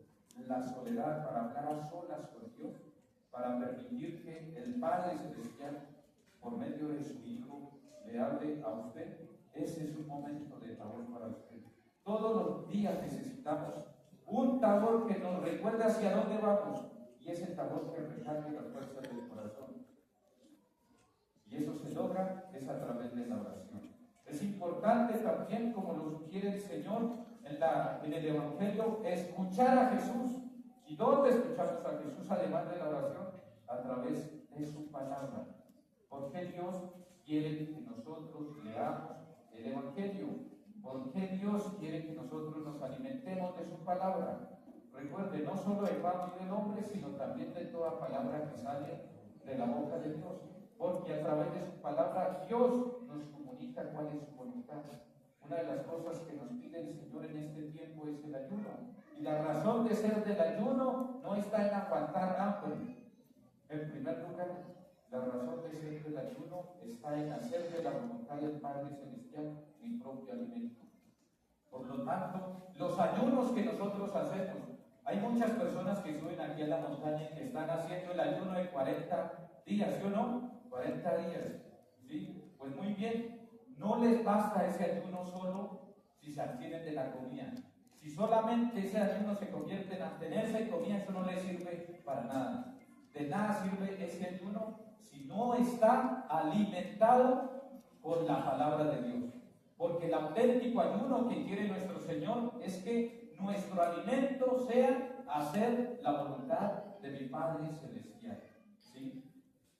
la soledad para hablar a solas con Dios, para permitir que el Padre Celestial, por medio de su Hijo, le hable a usted, ese es un momento de tabor para usted. Todos los días necesitamos un tabor que nos recuerde hacia dónde vamos, y ese tabor que recargue las fuerzas del corazón. Y eso se logra es a través de la oración. Es importante también, como lo sugiere el Señor en el Evangelio, escuchar a Jesús. ¿Y dónde escuchamos a Jesús además de la oración? A través de su palabra. Porque Dios quiere que nosotros leamos el Evangelio. Porque Dios quiere que nosotros nos alimentemos de su palabra. Recuerde, no solo del pan y del hombre, sino también de toda palabra que sale de la boca de Dios. Porque a través de su palabra Dios nos comunica cuál es su voluntad. Una de las cosas que nos pide el Señor en este tiempo es el ayuno. Y la razón de ser del ayuno no está en aguantar hambre. En primer lugar, la razón de ser del ayuno está en hacer de la voluntad del Padre Celestial mi propio alimento. Por lo tanto, los ayunos que nosotros hacemos, hay muchas personas que suben aquí a la montaña y que están haciendo el ayuno de 40 días, ¿sí o no? 40 días, ¿sí? Pues muy bien, no les basta ese ayuno solo si se abstienen de la comida. Si solamente ese ayuno se convierte en abstenerse de comida, eso no les sirve para nada. De nada sirve ese ayuno si no está alimentado por la palabra de Dios. Porque el auténtico ayuno que quiere nuestro Señor es que nuestro alimento sea hacer la voluntad de mi Padre Celestial.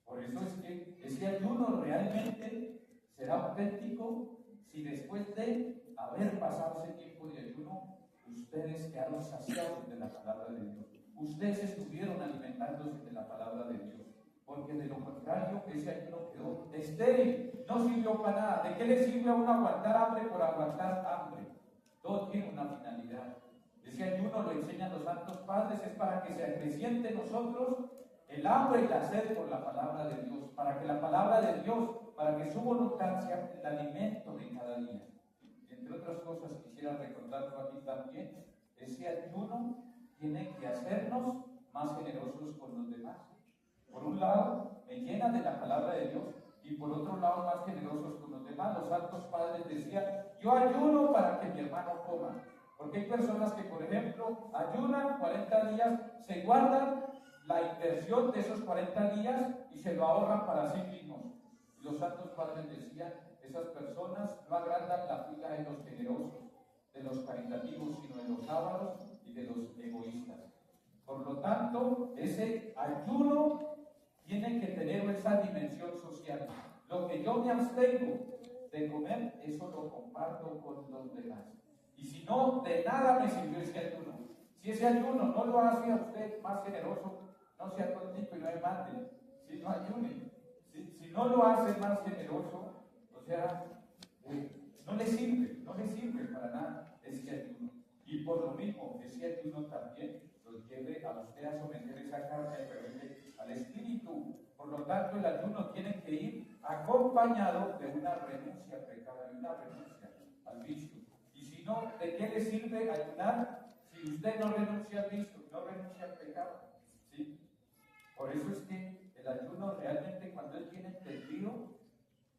Por eso es que ese ayuno realmente será auténtico si después de haber pasado ese tiempo de ayuno, ustedes quedaron saciados de la palabra de Dios. Ustedes estuvieron alimentándose de la palabra de Dios. Porque de lo contrario, ese ayuno quedó estéril, no sirvió para nada. ¿De qué le sirve a uno aguantar hambre por aguantar hambre? Todo tiene una finalidad. Ese ayuno, lo enseñan los santos padres, es para que se acreciente en nosotros el hambre y la sed por la palabra de Dios, para que la palabra de Dios, para que su voluntad sea el alimento de cada día. Entre otras cosas, quisiera recordarlo aquí también, ese ayuno tiene que hacernos más generosos con los demás. Por un lado, me llena de la palabra de Dios, y por otro lado, más generosos con los demás. Los santos padres decían, yo ayuno para que mi hermano coma. Porque hay personas que, por ejemplo, ayunan 40 días, se guardan la inversión de esos 40 días y se lo ahorran para sí mismos. Y los santos padres decían, esas personas no agrandan la fila de los generosos, de los caritativos, sino de los ávaros y de los egoístas. Por lo tanto, ese ayuno tiene que tener esa dimensión social. Lo que yo me abstengo de comer, eso lo comparto con los demás. Y si no, de nada me sirvió ese ayuno. Si ese ayuno no lo hace a usted más generoso, no sea tontito y no me mate. Si no ayune. Si no lo hace más generoso, o sea, no le sirve para nada ese ayuno. Y por lo mismo, ese ayuno también los lleve a usted a someter esa carne rebelde al espíritu. Por lo tanto, el ayuno tiene que ir acompañado de una renuncia al pecado, de una renuncia al vicio. Y si no, ¿de qué le sirve ayunar si usted no renuncia al vicio, no renuncia al pecado? ¿Sí? Por eso es que el ayuno realmente, cuando es bien entendido,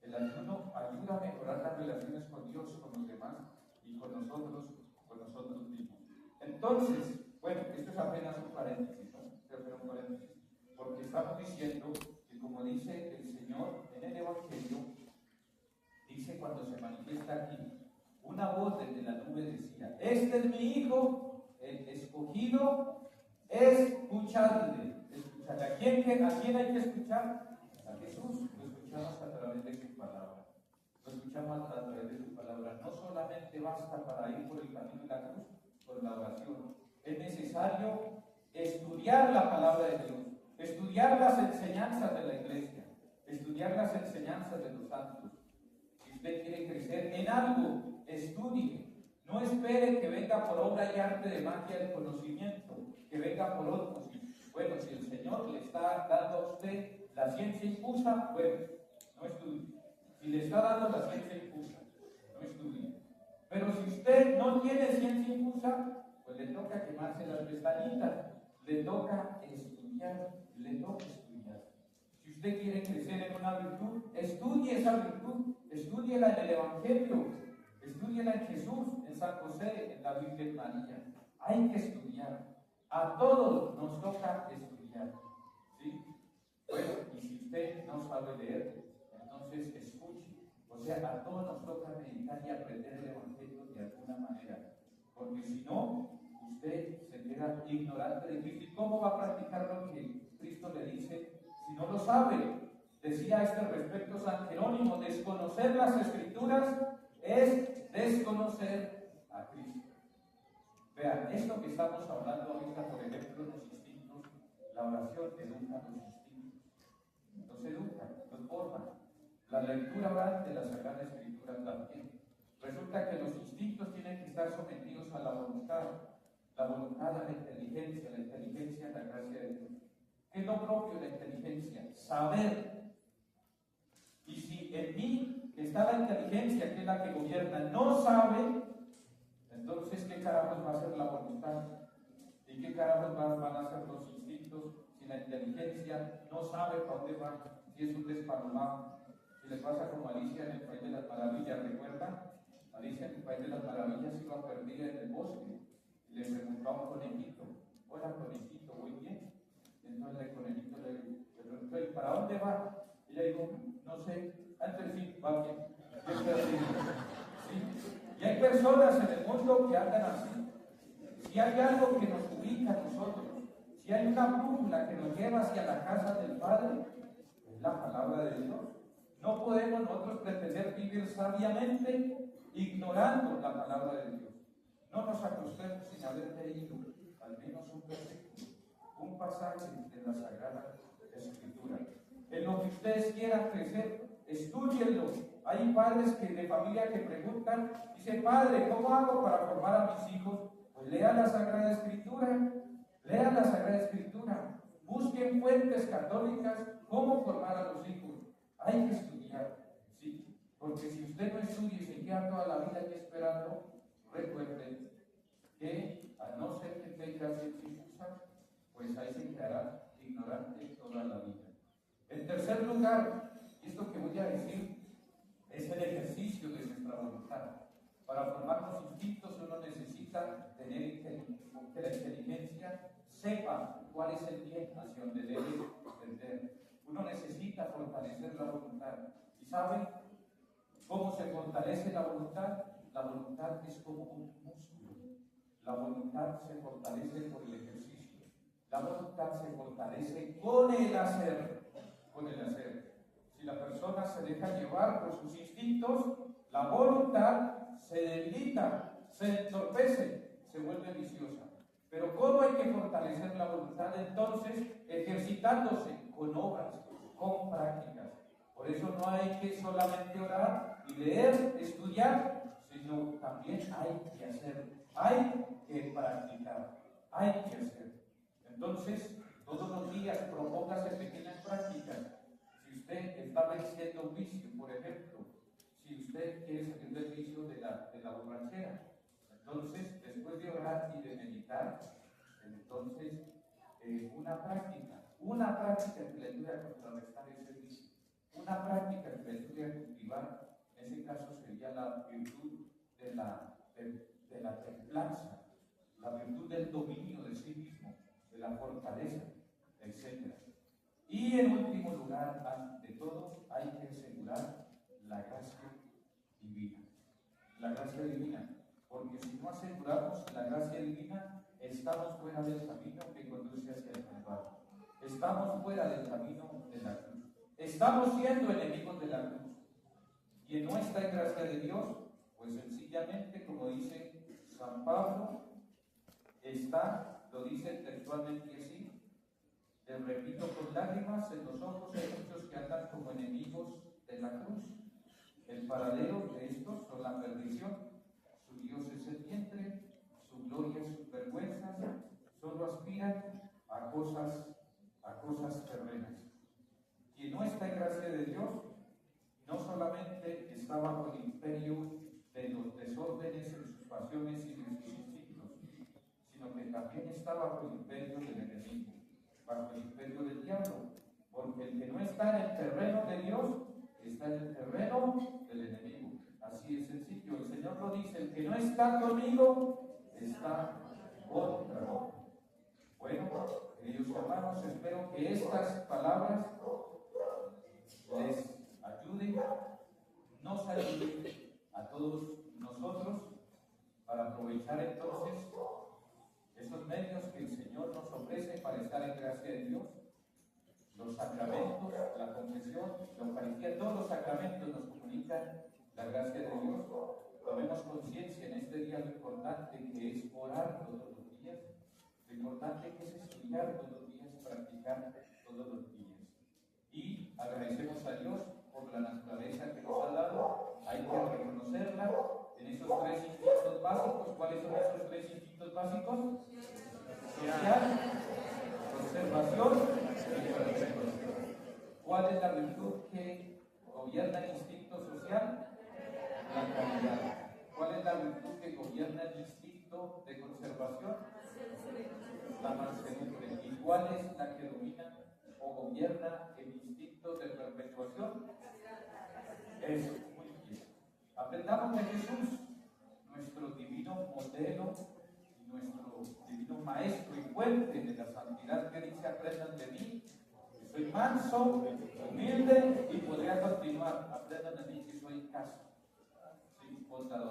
el ayuno ayuda a mejorar las relaciones con Dios, con los demás y con nosotros mismos. Entonces, bueno, esto es apenas un paréntesis, ¿no? Creo que era un paréntesis, porque estamos diciendo que, como dice el Señor en el Evangelio, dice cuando se manifiesta aquí, una voz desde la nube decía, este es mi Hijo, el escogido, escuchadle. ¿A quién hay que escuchar? A Jesús. Lo escuchamos a través de su palabra. Lo escuchamos a través de su palabra. No solamente basta para ir por el camino de la cruz, por la oración. Es necesario estudiar la palabra de Dios, estudiar las enseñanzas de la iglesia, estudiar las enseñanzas de los santos. Si usted quiere crecer en algo, estudie. No espere que venga por obra y arte de magia el conocimiento, que venga por otros. Bueno, si el Señor le está dando a usted la ciencia infusa, bueno, no estudie. Si le está dando la ciencia infusa, no estudie. Pero si usted no tiene ciencia infusa, pues le toca quemarse las pestañitas, le toca estudiar, Si usted quiere crecer en una virtud, estudie esa virtud, estúdiela en el Evangelio, estúdiela en Jesús, en San José, en la Virgen María. Hay que estudiar. A todos nos toca estudiar, ¿sí? Bueno, y si usted no sabe leer, entonces escuche. O sea, a todos nos toca meditar y aprender el Evangelio de alguna manera. Porque si no, usted se queda ignorante de Cristo. ¿Y cómo va a practicar lo que Cristo le dice si no lo sabe? Decía a este respecto San Jerónimo, desconocer las Escrituras es desconocer a Cristo. Vean, esto que estamos hablando ahorita, por ejemplo, los instintos, la oración educa los instintos, los educa, los forma. La lectura oral de la Sagrada Escritura también. Resulta que los instintos tienen que estar sometidos a la voluntad a la inteligencia a la gracia de Dios. ¿Qué es lo propio de la inteligencia? Saber. Y si en mí está la inteligencia, que es la que gobierna, no sabe, entonces, ¿qué carajos va a ser la voluntad? ¿Y qué carajos van a ser los instintos si la inteligencia no sabe para dónde va? Si es un desparramado. Si le pasa como Alicia en el País de las Maravillas, ¿recuerdan? Alicia en el País de las Maravillas iba perdida en el bosque y le preguntó a un conejito, hola conejito, ¿voy bien? Entonces el conejito le preguntó, ¿y para dónde va? Y ella dijo, no sé, antes sí, va bien. ¿Sí? Y hay personas en el mundo que andan así. Si hay algo que nos ubica a nosotros, si hay una brújula que nos lleva hacia la casa del Padre, es la palabra de Dios. No podemos nosotros pretender vivir sabiamente ignorando la palabra de Dios. No nos acostemos sin haber leído al menos un versículo, un pasaje de la Sagrada Escritura. En lo que ustedes quieran crecer, estúdienlo. Hay padres de familia que preguntan, dice, padre, ¿cómo hago para formar a mis hijos? Pues lea la Sagrada Escritura, lea la Sagrada Escritura, busquen fuentes católicas, cómo formar a los hijos. Hay que estudiar, ¿sí? Porque si usted no estudia y se queda toda la vida aquí esperando, recuerden que a no ser que tenga ciencia, pues ahí se quedará ignorante toda la vida. En tercer lugar, esto que voy a decir es el ejercicio de nuestra voluntad. Para formar los instintos uno necesita tener que la inteligencia sepa cuál es el bien hacia donde debe tender. Uno necesita fortalecer la voluntad. ¿Y saben cómo se fortalece la voluntad? La voluntad es como un músculo. La voluntad se fortalece por el ejercicio. La voluntad se fortalece con el hacer. Con el hacer. Si la persona se deja llevar por sus instintos, la voluntad se debilita, se entorpece, se vuelve viciosa. Pero ¿cómo hay que fortalecer la voluntad? Entonces, ejercitándose con obras, con prácticas. Por eso no hay que solamente orar y leer, estudiar, sino también hay que hacer, hay que practicar, hay que hacer. Entonces, todos los días propóngase pequeñas prácticas. Si usted está venciendo un vicio, por ejemplo, si usted quiere salir del vicio de la borrachera, entonces, después de orar y de meditar, entonces, una práctica que le ayude a contrarrestar ese vicio, una práctica que le ayude a cultivar, en ese caso sería la virtud de la templanza, la virtud del dominio de sí mismo, de la fortaleza, etc. Y en último lugar, ante todo, hay que asegurar la gracia divina. La gracia divina. Porque si no aseguramos la gracia divina, estamos fuera del camino que conduce hacia el Calvario. Estamos fuera del camino de la cruz. Estamos siendo enemigos de la cruz. Y en nuestra gracia de Dios, pues sencillamente, como dice San Pablo, lo dice textualmente así, te repito con lágrimas en los ojos de muchos que andan como enemigos de la cruz. El paradero de estos son la perdición. Su Dios es el vientre, su gloria, sus vergüenzas, solo aspiran a cosas terrenas. Quien no está en gracia de Dios, no solamente está bajo el imperio de los desórdenes en sus pasiones y en sus instintos, sino que también está bajo el imperio del enemigo, bajo el imperio del diablo, porque el que no está en el terreno de Dios, está en el terreno del enemigo. Así de sencillo, el Señor lo dice, el que no está conmigo, está contra mí. Bueno, queridos hermanos, espero que estas palabras les ayuden, nos ayuden a todos nosotros para aprovechar entonces esos medios que el Señor nos ofrece para estar en gracia de Dios, los sacramentos, la confesión, la Eucaristía, todos los sacramentos nos comunican la gracia de Dios. Tomemos conciencia en este día lo importante que es orar todos los días, lo importante que es estudiar todos los días, practicar todos los días. Y agradecemos a Dios por la naturaleza que nos ha dado, hay que reconocerla en esos tres instintos básicos. ¿Cuáles son esos tres instintos básicos? Social, conservación y preservación. ¿Cuál es la virtud que gobierna el instinto social? La caridad. ¿Cuál es la virtud que gobierna el instinto de conservación? La mansedumbre. ¿Y cuál es la que domina o gobierna el instinto de perpetuación? Eso, muy bien. Aprendamos de Jesús, nuestro divino modelo y nuestro divino maestro y fuente de la santidad, que dice: aprendan de mí, que soy manso, humilde, y podría continuar. Aprendan de mí, que soy casto, sí, bondador.